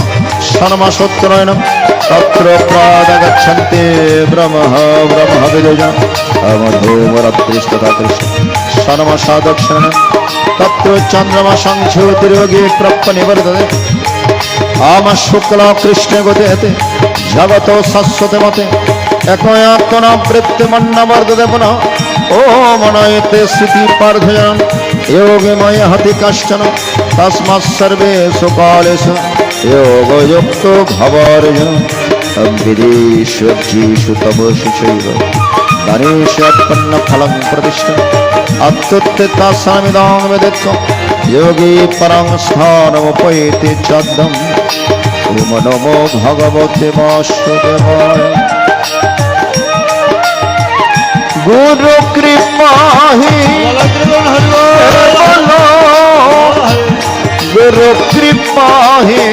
शर्मसूत्रयनं तत्र प्रादगच्छन्ति ब्रह्मविदुजम् अवधूमरत्रिस्तथा कृष्ण शर्मसा दक्षिणं तत्र चन्द्रमसं ज्योतिर्योगी प्रपनिवर्तते आम शुक्ला कृष्णे गते जगतो शाश्वते मते एकयात्मना वृत्तिमन्न वर्धते पुनः ओ मनयते स्थिति पार्थजन योगिमय हति कश्चन तस्मात् सर्वेषु कालेषु योगयुक्तो भवार्जुन विदेष्वज्जीषु तपसु चैव दानेषु उत्पन्न फलं प्रतिष्ठा अत्युत्थितासामिदां विदित्वा योगी परं स्थानमुपैति चाद्यम् ओम नमो भगवते वासुदेवाय गुरु कृपा ही गुरु कृपा ही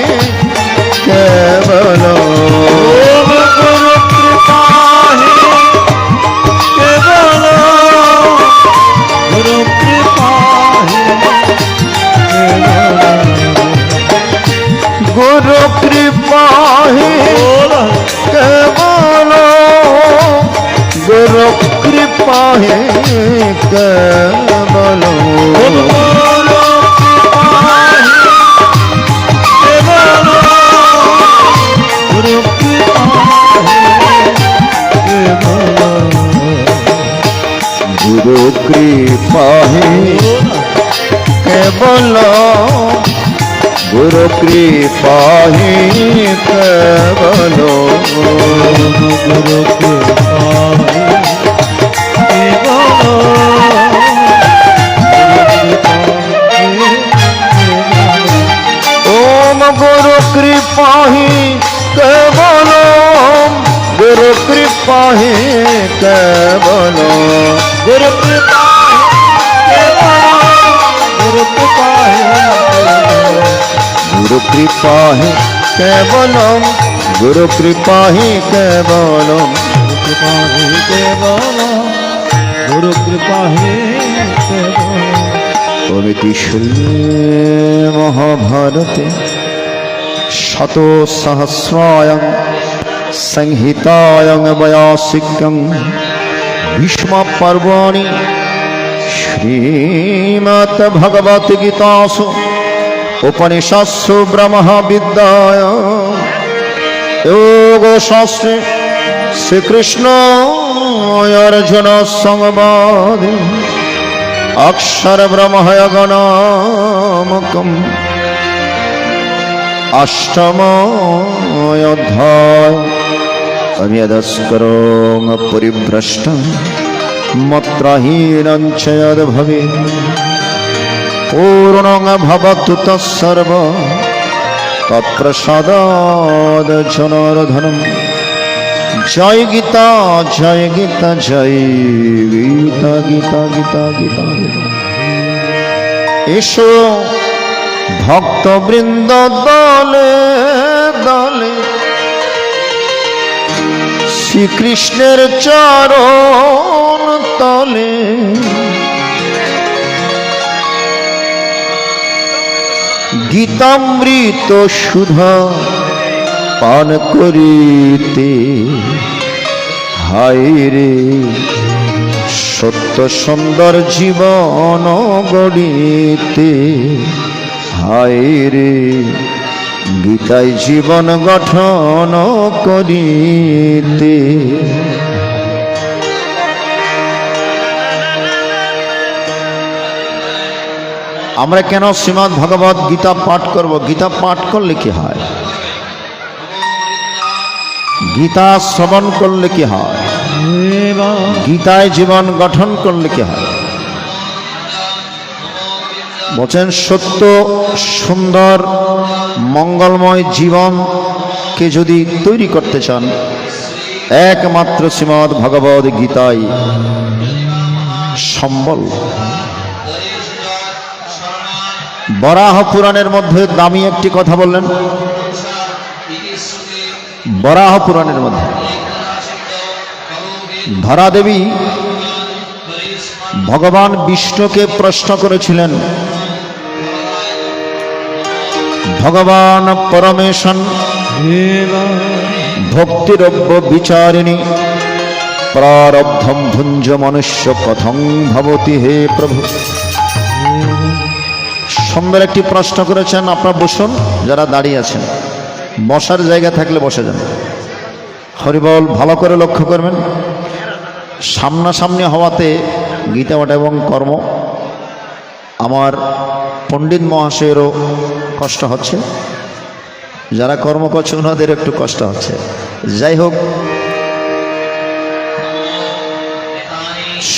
केवल गुरु कृपा ही केवल गुरु कृपा ही गुरु कृपा ही केवल गुरु कृपा ही केवल गुरु कृपा ही केवल गुरु कृपा ही केवल गुरु कृपा ओम गुरु कृपा ही केवल गुरु कृपा है केवल, गुरु कृपा है गुरु कृपा गुरु कृपा है केवलम, गुरु कृपा है केवलम। गुरु कृपा है अमिति महाभारते शत सहस्रायं संहितायं वयासिकं भीष्म पर्वाणि श्रीमद् भगवत गीतासु उपनिषत्सु ब्रह्म विद्यायां योगशास्त्रे श्रीकृष्ण अर्जुन संवादे अक्षर ब्रह्मयगणामकम् अष्टमोऽध्याय अम्यदस्करोङ परिभ्रष्टं मत्रहीनं च यद्भवेत् पूर्णं भवतु तत्सर्व तत्प्रसादात् जनार्दनम्। जय गीता जय गीता जय गीता गीता गीता गीता एसो भक्तवृंद दले दले श्रीकृष्णेर चरण तले गीतामृत सुधा पान करिते हाय रे सत्य सुंदर जीवन गढ़िते हाय रे गीताय जीवन गठन करिते। আমরা কেন শ্রীমদ্ ভগবত গীতা পাঠ করব? গীতা পাঠ করলে কি হয়? গীতা শ্রবণ করলে কি হয়? গীতায় জীবন গঠন করলে কি হয়? বলেন সত্য সুন্দর মঙ্গলময় জীবনকে যদি তৈরি করতে চান একমাত্র শ্রীমদ্ ভগবত গীতাই সম্বল। বরাহ পুরাণের মধ্যে দামি একটি কথা বললেন। বরাহ পুরাণের মধ্যে ধরাদেবী ভগবান বিষ্ণুকে প্রশ্ন করেছিলেন, ভগবান পরমেশন ভক্তিরব্য বিচারিণী প্রারব্ধম ভুঞ্জ মনুষ্য কথং ভবতি হে প্রভু। সুন্দর একটি প্রশ্ন করেছেন। আপনারা বসুন, যারা দাঁড়িয়ে আছেন বসার জায়গা থাকলে বসে যান। হরিবল ভালো করে লক্ষ্য করবেন। সামনাসামনি হওয়াতে গীতা পাঠ এবং কর্ম আমার পণ্ডিত মহাশয়েরও কষ্ট হচ্ছে, যারা কর্ম করছে ওনাদের একটু কষ্ট হচ্ছে। যাই হোক,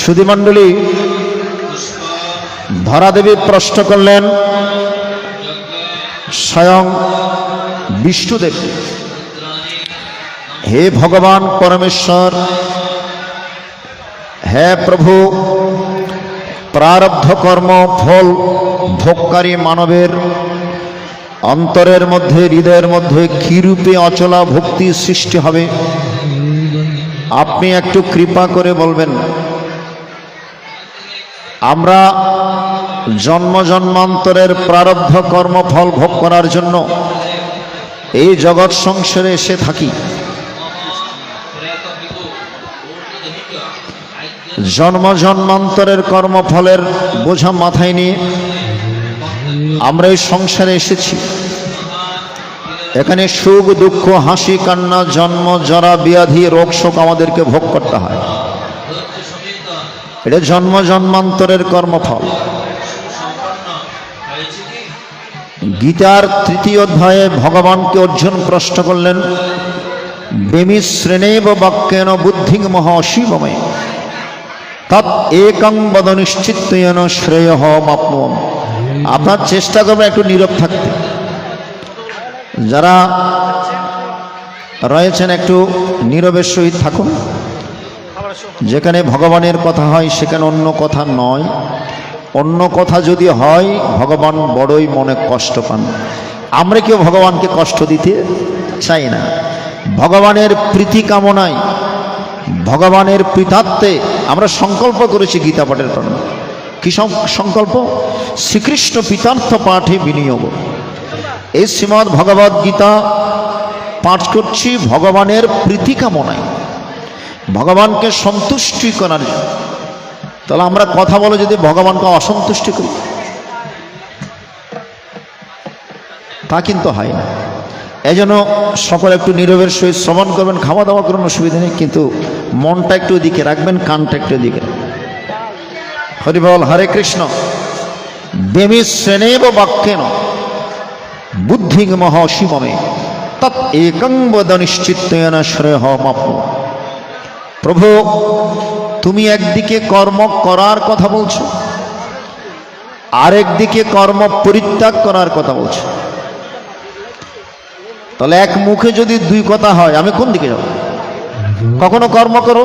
সুধীমণ্ডলী ধরাদেবী প্রশ্ন করলেন স্বয়ং বিষ্ণুদেব, হে ভগবান পরমেশ্বর, হে প্রভু, প্রারব্ধ কর্ম ফল ভোগকারী মানবের অন্তরের মধ্যে হৃদয়ের মধ্যে কি রূপে অচলা ভক্তি সৃষ্টি হবে আপনি একটু কৃপা করে বলবেন। আমরা জন্ম জন্মান্তরের প্রারব্ধ কর্মফল ভোগ করার জন্য এই জগৎ সংসারে এসে থাকি। জন্ম জন্মান্তরের কর্মফলের বোঝা মাথায় নিয়ে আমরা এই সংসারে এসেছি। এখানে সুখ দুঃখ হাসি কান্না জন্ম জরা ব্যাধি রোগ শোক আমাদেরকে ভোগ করতে হয়। এটা জন্ম জন্মান্তরের কর্মফল। গীতার তৃতীয় অধ্যায়ে ভগবানকে অর্জুন প্রশ্ন করলেন, বেমিশ্রেণেব বাক্যেন বুদ্ধিং মহাশিবমে তৎ একং বদ নিশ্চিত্তেন শ্রেয়ঃ মাপ্নুম। আপনার চেষ্টা করবেন একটু নীরব থাকতে। যারা রয়েছেন একটু নীরবের সহিত থাকুন। যেখানে ভগবানের কথা হয় সেখানে অন্য কথা নয়। অন্য কথা যদি হয় ভগবান বড়ই মনে কষ্ট পান। আমরা কেউ ভগবানকে কষ্ট দিতে চাই না। ভগবানের প্রীতি কামনায়, ভগবানের পিতাত্বে আমরা সংকল্প করেছি গীতা পাঠের পর। কি সংকল্প? শ্রীকৃষ্ণ পিতার্থ পাঠে বিনিয়োগ। এই শ্রীমদ্ ভগবদ্ গীতা পাঠ করছি ভগবানের প্রীতি কামনায়, ভগবানকে সন্তুষ্টি করার জন্য। তাহলে আমরা কথা বলে যদি ভগবানকে অসন্তুষ্টি করি তা কিন্তু হয় না। এই জন্য সকলে একটু নীরবের সহিত শ্রবণ করবেন। খাওয়া দাওয়া করুন, অসুবিধা নেই, কিন্তু মনটা একটু ওদিকে রাখবেন, কানটা একটু ওদিকে। হরি বল, হরে কৃষ্ণ। বেমি শ্রেণেব বাক্যেন বুদ্ধিং মহাশিমমে তৎ একং বদ নিশ্চিত্তেন শ্রেয়ঃ মাপ্নু। প্রভু, তুমি একদিকে কর্ম করার কথা বলছো, আরেকদিকে কর্ম পরিত্যাগ করার কথা বলছো। তাহলে এক মুখে যদি দুই কথা হয় আমি কোন দিকে যাব? কখনো কর্ম করো,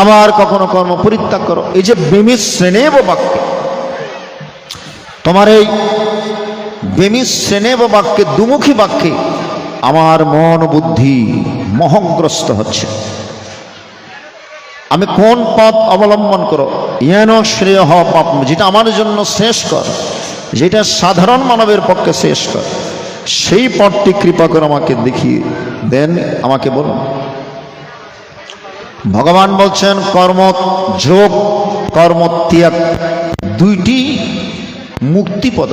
আবার কখনো কর্ম পরিত্যাগ করো। এই যে বেমিশ্রেণেব বাক্যে, তোমার এই বেমিশ্রেণেব বাক্যে, দুমুখী বাক্যে আমার মন বুদ্ধি মোহগ্রস্ত হচ্ছে। আমি কোন পথ অবলম্বন করো? ইয়েন শ্রেয় পাপ, যেটা আমার জন্য শ্রেষ্ঠকর, যেটা সাধারণ মানবের পক্ষে শ্রেষ্ঠকর, সেই পথটি কৃপা করে আমাকে দেখিয়ে দেন, আমাকে বলুন। ভগবান বলছেন কর্ম যোগ, কর্ম ত্যাগ দুইটি মুক্তিপদ।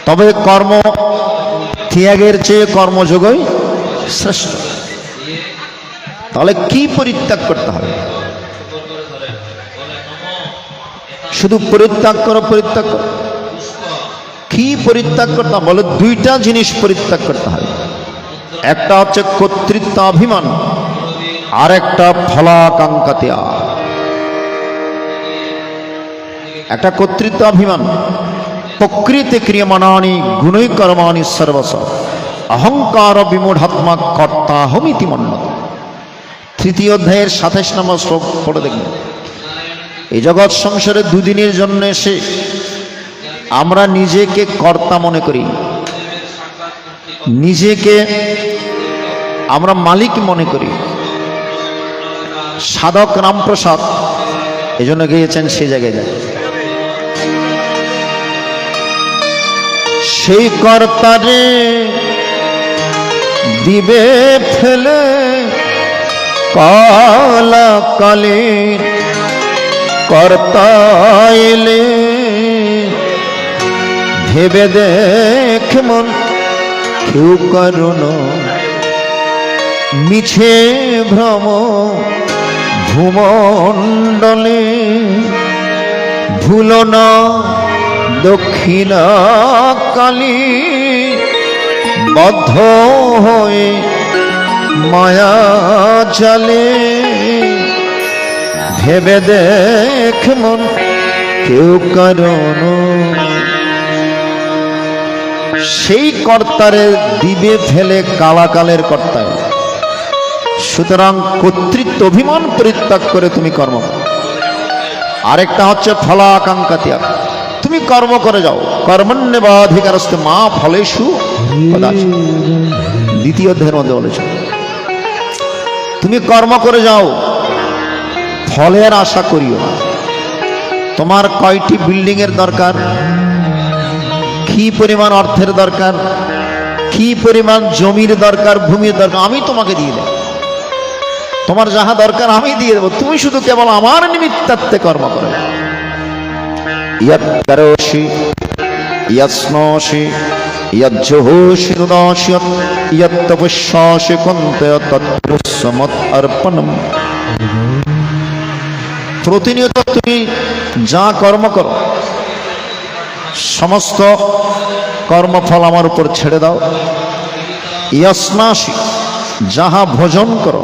তবে কর্ম ত্যাগের চেয়ে কর্মযোগই শ্রেষ্ঠ। তাহলে কি পরিত্যাগ করতে হবে? শুধু পরিত্যাগ করো, পরিত্যাগ করো, কি পরিত্যাগ করতে হবে? বলে দুইটা জিনিস পরিত্যাগ করতে হবে। একটা হচ্ছে কর্তৃত্ব অভিমান, আর একটা ফলাকাঙ্ক্ষা ত্যাগ। একটা কর্তৃত্ব অভিমান, প্রকৃতি ক্রিয়মাণানি গুণৈ কর্মাণি সর্বস অহংকার বিমূঢ়াত্মা কর্তা হমিতি মন্যতে। তৃতীয় অধ্যায়ের ২৭ নম্বর শ্লোক পড়ে দেখবেন। এই জগৎ সংসারে দুদিনের জন্য এসে আমরা নিজেকে কর্তা মনে করি, নিজেকে আমরা মালিক মনে করি। সাধক রামপ্রসাদ এই জন্য গিয়েছেন সেই জায়গায় যায়, সেই কর্তারে দিবে ফেলে কালা কালে কর্তা এলে ভেবে দেখ মন কেউ করুন মিছে ভ্রম ভূমণ্ডলে ভুলো না দক্ষিণা কালী বদ্ধ হয়ে মায়া জালে ভেবে দেখ মন কেউ কারণ সেই কর্তারে দিবে ফেলে কালাকালের কর্তায়। সুতরাং কর্তৃত্ব অভিমান পরিত্যাগ করে তুমি কর্ম করো। আরেকটা হচ্ছে ফলাকাঙ্ক্ষা ত্যাগ। তুমি কর্ম করে যাও, কর্মণ্যেবাধিকারস্তে মা ফলেষু কদাচিৎ। দ্বিতীয় অধ্যায়ের মধ্যে বলেছে তুমি কর্ম করে যাও, ফলের আশা করিও না। তোমার কয়টি বিল্ডিং এর দরকার, কি পরিমাণ অর্থের দরকার, কি পরিমাণ জমির দরকার, ভূমির দরকার, আমি তোমাকে দিয়ে দেব। তোমার যাহা দরকার আমি দিয়ে দেবো, তুমি শুধু কেবল আমার নিমিত্তার্থে কর্ম করো। ইয়ৎকরোষি ইয়ৎস্নোষি ইয়জ্জুহোষি দদাসি ইয়ত্তপস্যাসি কন্তয় তৎপুষ্যমৎ অর্পণম। প্রতিনিয়ত তুমি যা কর্ম করো সমস্ত কর্মফল আমার উপর ছেড়ে দাও। ইয়স্নাসি, যাহা ভোজন করো,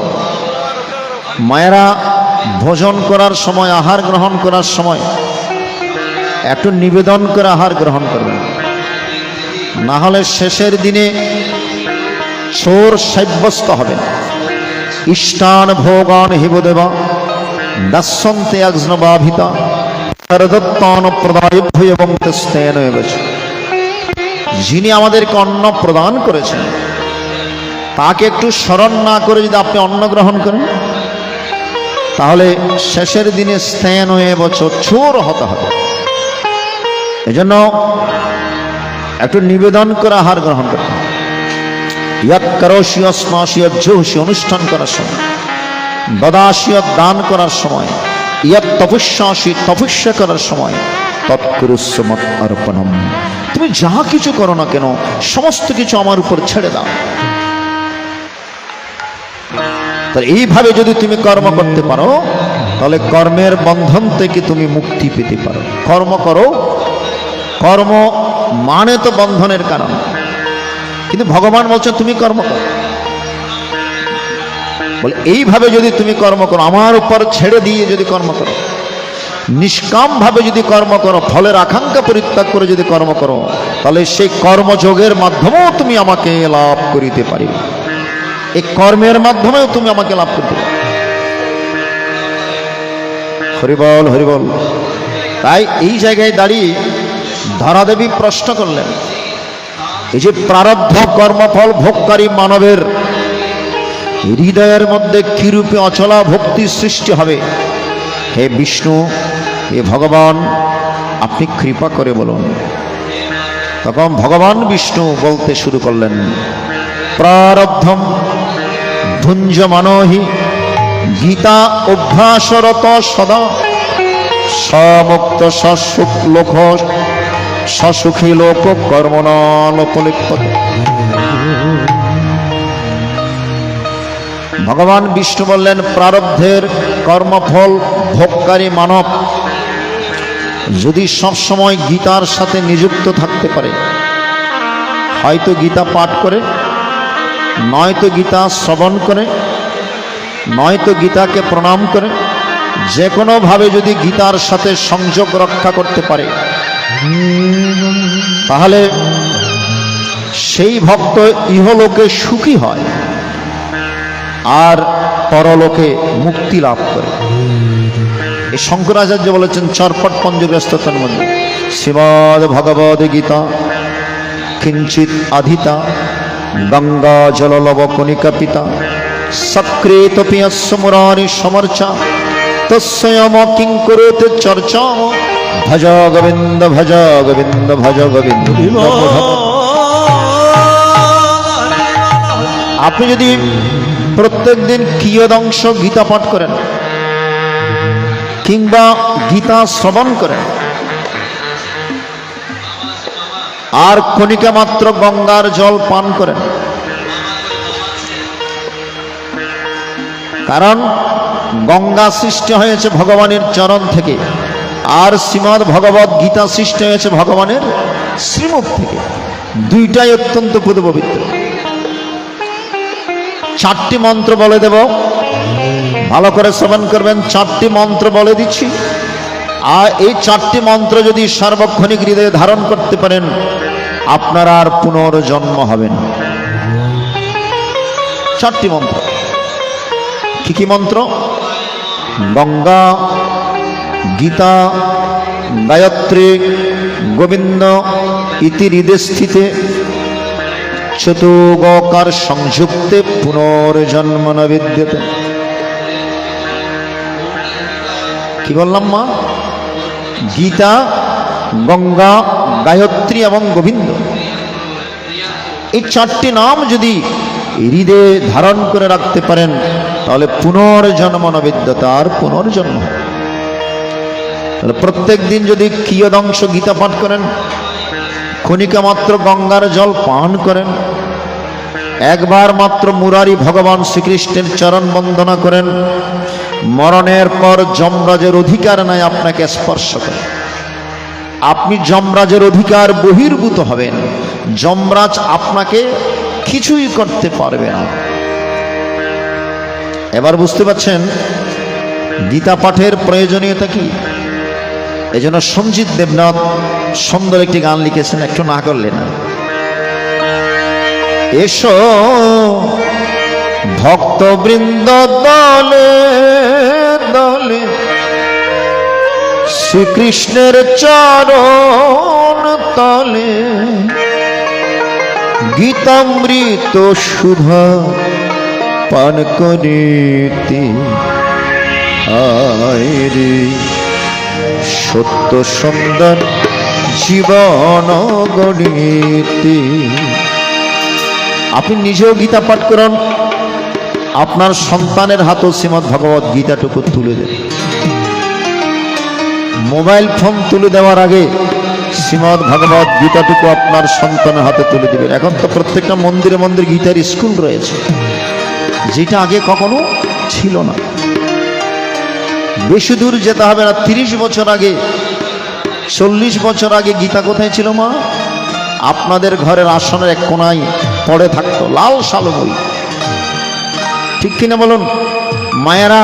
মায়েরা ভোজন করার সময়, আহার গ্রহণ করার সময় একটু নিবেদন করে আহার গ্রহণ করবেন, না হলে শেষের দিনে চোর সাব্যস্ত হবেন। ইষ্টান ভোগান হিবদেবা দাস্যন্তে অগ্নবাভিতা সরদত্তান প্রদায়ভ্য এবং তেস্তেন এবচ। যিনি আমাদেরকে অন্ন প্রদান করেছেন তাকে একটু স্মরণ না করে যদি আপনি অন্ন গ্রহণ করেন, তাহলে শেষের দিনে স্তেন হয়ে বছর চোর হতে হবে। এজন্য একটু নিবেদন করে আহার গ্রহণ করতে হবে। ইয়াত করোশীয় স্নাসীয় জোহসী অনুষ্ঠান করার সময়, দদাসীয় দান করার সময়, ইয়াত তপস্যাসী তপস্যা করার সময়, তৎকুরুস্মৎ অর্পণম। তুমি যা কিছু করো না কেন সমস্ত কিছু আমার উপর ছেড়ে দাও। তাহলে এইভাবে যদি তুমি কর্ম করতে পারো, তাহলে কর্মের বন্ধন থেকে তুমি মুক্তি পেতে পারো। কর্ম করো, কর্ম মানে তো বন্ধনের কারণ, কিন্তু ভগবান বলছেন তুমি কর্ম করো। বলে এইভাবে যদি তুমি কর্ম করো, আমার উপর ছেড়ে দিয়ে যদি কর্ম করো, নিষ্কাম ভাবে যদি কর্ম করো, ফলের আকাঙ্ক্ষা পরিত্যাগ করে যদি কর্ম করো, তাহলে সেই কর্মযোগের মাধ্যমেও তুমি আমাকে লাভ করিতে পারিবে। এই কর্মের মাধ্যমেও তুমি আমাকে লাভ করতে পারো। হরিবল হরিবল। তাই এই জায়গায় দাঁড়িয়ে ধরাদেবী প্রশ্ন করলেন, এই যে প্রারব্ধ কর্মফল ভোগকারী মানবের হৃদয়ের মধ্যে কিরূপে অচলা ভক্তি সৃষ্টি হবে? হে বিষ্ণু, হে ভগবান, আপনি কৃপা করে বলুন। তখন ভগবান বিষ্ণু বলতে শুরু করলেন, প্রারব্ধম ভুঞ্জমানহি গীতা অভ্যাসরত সদা সমুক্ত সসুখ লোক সসুখী লোক কর্মণালোপলিপ্যতে। ভগবান বিষ্ণু বললেন, প্রারব্ধের কর্মফল ভোগকারী মানব যদি সবসময় গীতার সাথে নিযুক্ত থাকতে পারে, হয়তো গীতা পাঠ করে, নয়তো গীতা শ্রবণ করে, নয়তো গীতাকে প্রণাম করে, যে কোনোভাবে যদি গীতার সাথে সংযোগ রক্ষা করতে পারে, তাহলে সেই ভক্ত ইহলোকে সুখী হয় আর পরলোকে মুক্তি লাভ করে। এই শঙ্করাচার্য বলেছেন চরপট পঞ্চগ্রস্ততার মধ্যে, শ্রীমদ্ ভগবদ গীতা কিঞ্চিত আধিতা গঙ্গা জললব কণিকা পিতা সক্রেত পিয়স্য মুরারি সমর্চা তস্যম কিং কুরুতে চর্চা ভজ গোবিন্দ ভজ গোবিন্দ ভজ গোবিন্দ। আপনি যদি প্রত্যেক দিন কিয়দংশ গীতা পাঠ করেন কিংবা গীতা শ্রবণ করেন আর কণিকা মাত্র গঙ্গার জল পান করেন, কারণ গঙ্গা সৃষ্টি হয়েছে ভগবানের চরণ থেকে আর শ্রীমদ্ ভগবদ গীতা সৃষ্টি হয়েছে ভগবানের শ্রীমুখ থেকে। দুইটাই অত্যন্ত পবিত্র। চারটি মন্ত্র বলে দেব, ভালো করে শ্রবণ করবেন। চারটি মন্ত্র বলে দিচ্ছি, আর এই চারটি মন্ত্র যদি সার্বক্ষণিক হৃদয়ে ধারণ করতে পারেন, আপনার আর পুনর্জন্ম হবে না। চারটি মন্ত্র। কি কি মন্ত্র? গঙ্গা, গীতা, গায়ত্রী, গোবিন্দ ইতি হৃদে স্থিতে চতুগকার সংযুক্তে পুনর্জন্ম ন বিদ্যতে। কি বললাম মা? গীতা, গঙ্গা, গায়ত্রী এবং গোবিন্দ, এই চারটি নাম যদি হৃদয়ে ধারণ করে রাখতে পারেন, তাহলে পুনর্জন্ম ন বিদ্যতে, আর পুনর্জন্ম। তাহলে প্রত্যেক দিন যদি কিয়দংশ গীতা পাঠ করেন, কণিকা মাত্র গঙ্গার জল পান করেন, একবার মাত্র মুরারি ভগবান শ্রীকৃষ্ণের চরণ বন্দনা করেন, মরণের পর যমরাজের অধিকার নাই আপনাকে স্পর্শ করে। আপনি যমরাজের অধিকার বহির্ভূত হবেন, যমরাজ আপনাকে কিছুই করতে পারবে না। এবার বুঝতে পারছেন গীতা পাঠের প্রয়োজনীয়তা কি? এই জন্য সঞ্জিত দেবনাথ সুন্দর একটি গান লিখেছেন, একটু না করলে না। এসো ভক্তবৃন্দ দলে দলে শ্রীকৃষ্ণের চরণ তলে গীতামৃত সুধা পান করিতে আয় রে সত্য সুন্দর জীবন গড়িতে। আপনি নিজেও গীতা পাঠ করুন, আপনার সন্তানের হাতেও শ্রীমদ্ ভগবত গীতাটুকু তুলে দেন। মোবাইল ফোন তুলে দেওয়ার আগে শ্রীমদ্ ভগবত গীতাটুকু আপনার সন্তানের হাতে তুলে দেবেন। এখন তো প্রত্যেকটা মন্দিরে মন্দিরে গীতার স্কুল রয়েছে, যেটা আগে কখনো ছিল না। বেশি দূর যেতে হবে না, 30 বছর আগে 40 বছর আগে গীতা কোথায় ছিল মা? আপনাদের ঘরের আসনের এক কোনায় পড়ে থাকতো লাল সালো বই, ঠিক কিনা বলুন? মায়েরা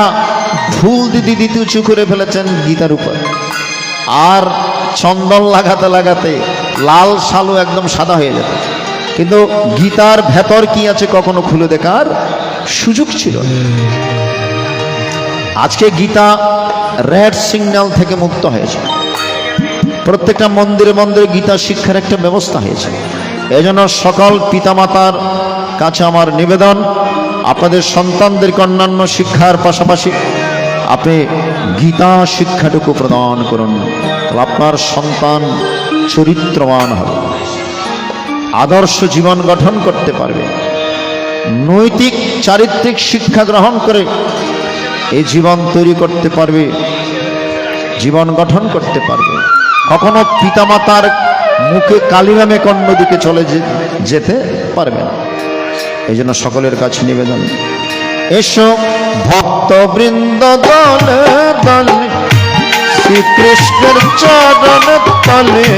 ফুল দিদি দিতে উঁচু করে ফেলেছেন গীতার উপর, আর চন্দন লাগাতে লাগাতে লাল সালু একদম সাদা হয়ে যেত, কিন্তু গীতার ভেতর কি আছে কখনো খুলে দেখার সুযোগ ছিল না। আজকে গীতা রেড সিগন্যাল থেকে মুক্ত হয়েছে, প্রত্যেকটা মন্দিরে মন্দিরে গীতা শিক্ষার একটা ব্যবস্থা হয়েছে। এজন্য সকল পিতামাতার কাছে আমার নিবেদন, আপনাদের সন্তানদেরকে অন্যান্য শিক্ষার পাশাপাশি আপনি গীতা শিক্ষাটুকু প্রদান করুন, আপনার সন্তান চরিত্রবান হবে, আদর্শ জীবন গঠন করতে পারবে, নৈতিক চারিত্রিক শিক্ষা গ্রহণ করে এই জীবন তৈরি করতে পারবে, জীবন গঠন করতে পারবে। কখনো পিতামাতার মুখে কালিরামে কর্ণ দিকে চলে যেতে পারবে না। এই জন্য সকলের কাছে নিবেদন, এসো ভক্তবৃন্দ দলে দলে শ্রীকৃষ্ণের চরণ তলে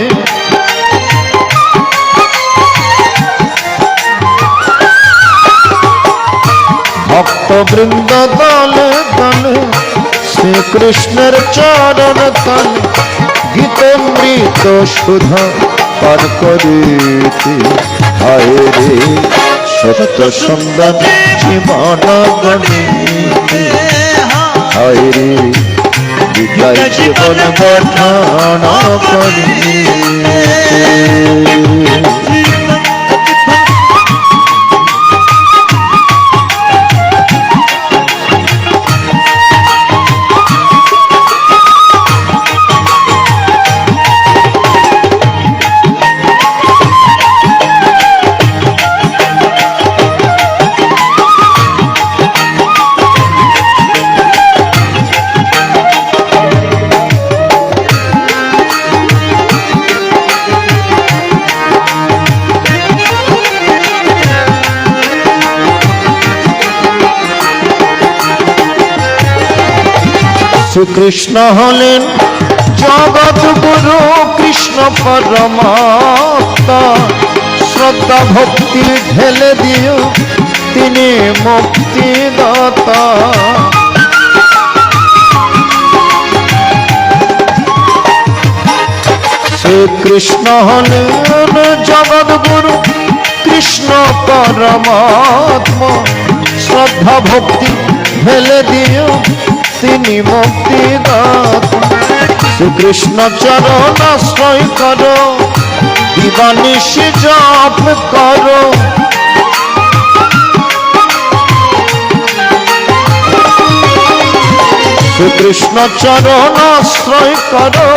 ভক্তবৃন্দ দলে দলে শ্রীকৃষ্ণের চরণ তলে গীতামৃত সুধা পান করিতে আয় রে সত্য সুন্দর জীবন গড়িতে আয় রে গীতায় জীবন গঠন করিতে। শ্রীকৃষ্ণ হলেন জগৎ গুরু, কৃষ্ণ পরমাত্মা, শ্রদ্ধা ভক্তি ঢেলে দিও তিনি মুক্তিদাতা। শ্রীকৃষ্ণ হলেন জগৎ গুরু, কৃষ্ণ পরমাত্মা, শ্রদ্ধা ভক্তি ঢেলে দিও তিনি মুক্তিদাতা। শ্রীকৃষ্ণ চরণ আশ্রয় করো, দিবানিশি জপ করো, শ্রীকৃষ্ণ চরণ আশ্রয় করো,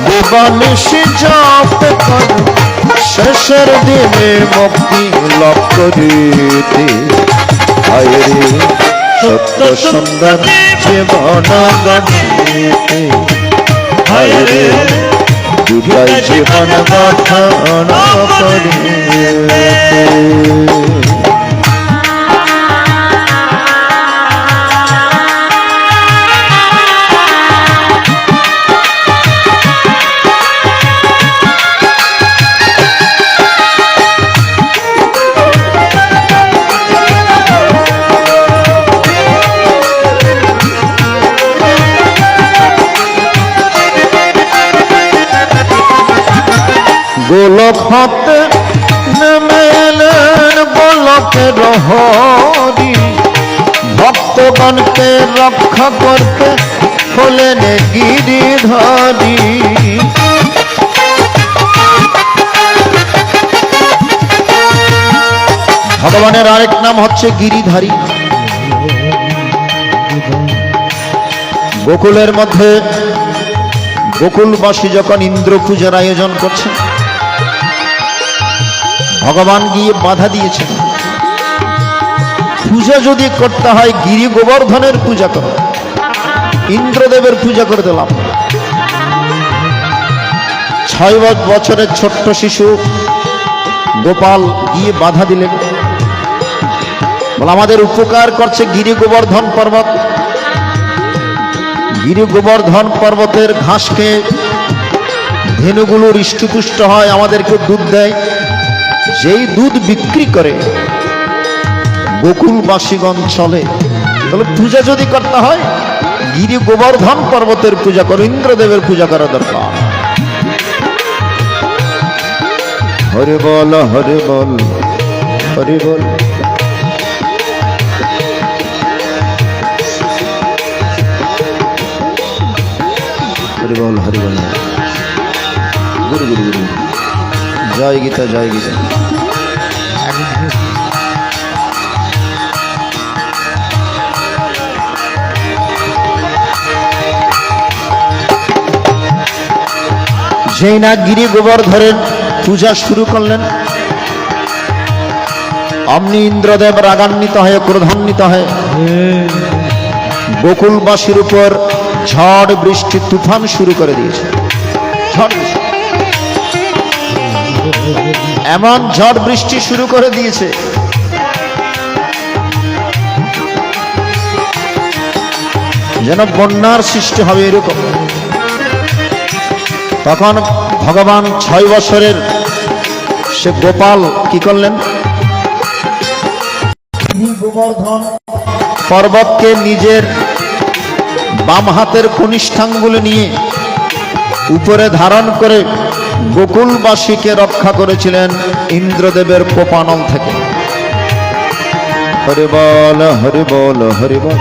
দিবানিশি জপ করো, শেষের দিনে মুক্তি লাভ করিতে আয় রে সত্য সুন্দর জীবন গড়িতে আয় রে গীতায় জীবন গঠন করিতে। গোলক হতে নেমে এলেন প্রহরী, ভক্তগণকে রক্ষা করতে হলেন গিরিধারী। ভগবানের আরেক নাম হচ্ছে গিরিধারী। গোকুলের মধ্যে গোকুলবাসী যখন ইন্দ্র পূজার আয়োজন করছেন, ভগবান গিয়ে বাধা দিয়েছেন, পূজা যদি করতে হয় গিরি গোবর্ধনের পূজা করো, ইন্দ্রদেবের পূজা করে দিলাম। 6 বছরের ছোট্ট শিশু গোপাল গিয়ে বাধা দিলেন, বলে আমাদের উপকার করছে গিরি গোবর্ধন পর্বত, গিরি গোবর্ধন পর্বতের ঘাসকে ধেনুগুলো হৃষ্টপুষ্ট হয়, আমাদেরকে দুধ দেয়, যেই দুধ বিক্রি করে গোকুলবাসীগণ চলে। তাহলে পূজা যদি করতে হয় গিরি গোবর্ধন পর্বতের পূজা করো, ইন্দ্রদেবের পূজা করা দরকার। হরি বল হরি বল হরি বল। হরি বল হরি বল। গুরু গুরু গুরু। জয় গীতা জয় গীতা। যেই না গিরি গোবর্ধনের পূজা শুরু করলেন, অমনি ইন্দ্রদেব রাগান্বিত হয়ে ক্রোধান্বিত হয়ে গোকুলবাসীর উপর ঝড় বৃষ্টি তুফান শুরু করে দিয়েছে। এমন ঝড় বৃষ্টি শুরু করে দিয়েছে যেন বন্যার সৃষ্টি হবে এরকম। তখন ভগবান 6 বছরের সে গোপাল কি করলেন, গোবর্ধন পর্বতকে নিজের বাম হাতের কনিষ্ঠাঙ্গুল নিয়ে উপরে ধারণ করে গোকুলবাসীকে রক্ষা করেছিলেন ইন্দ্রদেবের কোপানল থেকে। হরি বল হরি বল হরি বল।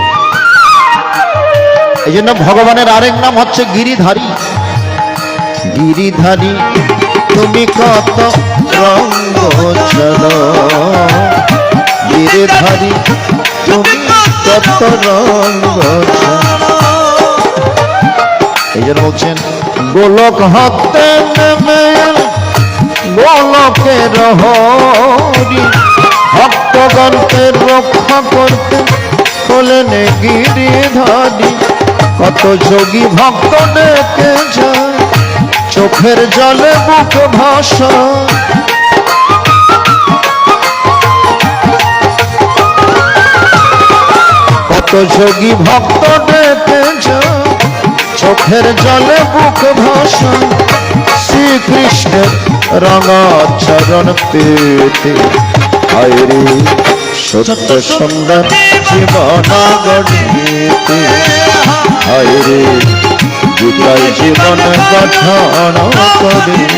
এই জন্য ভগবানের আরেক নাম হচ্ছে গিরিধারী। গিরিধারী তুমি কত রঙ্গ চলো, গিরিধারী তুমি কত রঙ্গ চলো। এই জন্য বলছেন গোলক হতে নেমে গোলকের হরি, ভক্তগণকে রক্ষা করতে হলেন গিরিধারী। কত যোগী ভক্ত ডেকে যায়, চোখের জলে বুক ভাসা। কত যোগী ভক্ত ডেকে যায়, চোখের জলে বুক ভাসা। শ্রীকৃষ্ণের রঙা চরণ পেতে আয়রে সত্য সুন্দর জীবন গড়িতে, আয়রে গীতায় জীবন গঠন করিতে।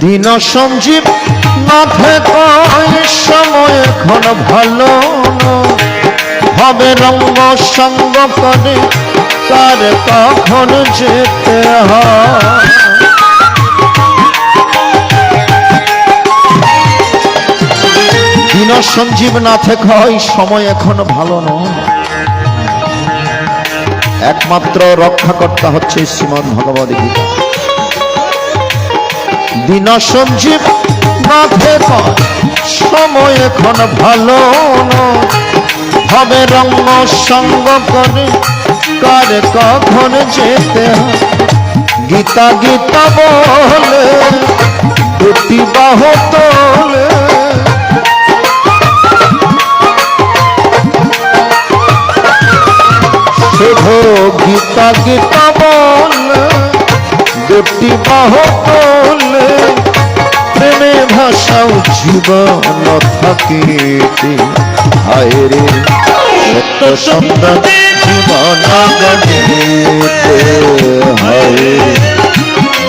দিন সঞ্জীব নাথে কয় সময় এখন ভালো, হবে রঙ্গ সঙ্গ করে তার কখন যেতে হয়। দিন সঞ্জীব নাথে কয় সময় এখন ভালো নয়, একমাত্র রক্ষাকর্তা হচ্ছে শ্রীমদ্ ভগবদ গীতা। দিন সঞ্জীব নাথে কয় সময় এখন ভালো নয়, হবে রঙ্গ সঙ্গ করে কার কখন যেতে হয় গীতা গীতা বলে দুটি বাহু তোলে শুধু গীতা গীতা বলে দুটি বাহু তোলে প্রেমে ভাষাও জীবন থাকিতে হায় রে সত্য সন্তান জীবন গণিতে হায়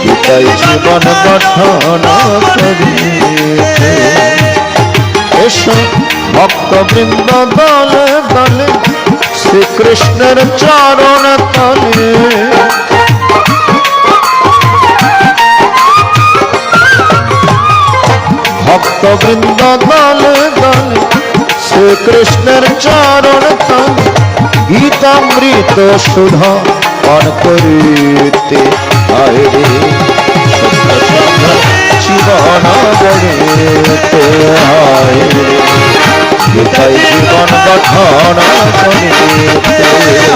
গীতাই জীবন গঠন করিতে এসো ভক্তবৃন্দ দলে দলে শ্রীকৃষ্ণের চরণ তলে ভক্তবৃন্দ দলে দলে শ্রীকৃষ্ণের চরণ তলে গীতামৃত সুধা পান করিতে হায় রে সত্য সন্ধ্যা জীবন গড়িতে হায় রে গীতাই জীবন গঠন করিতে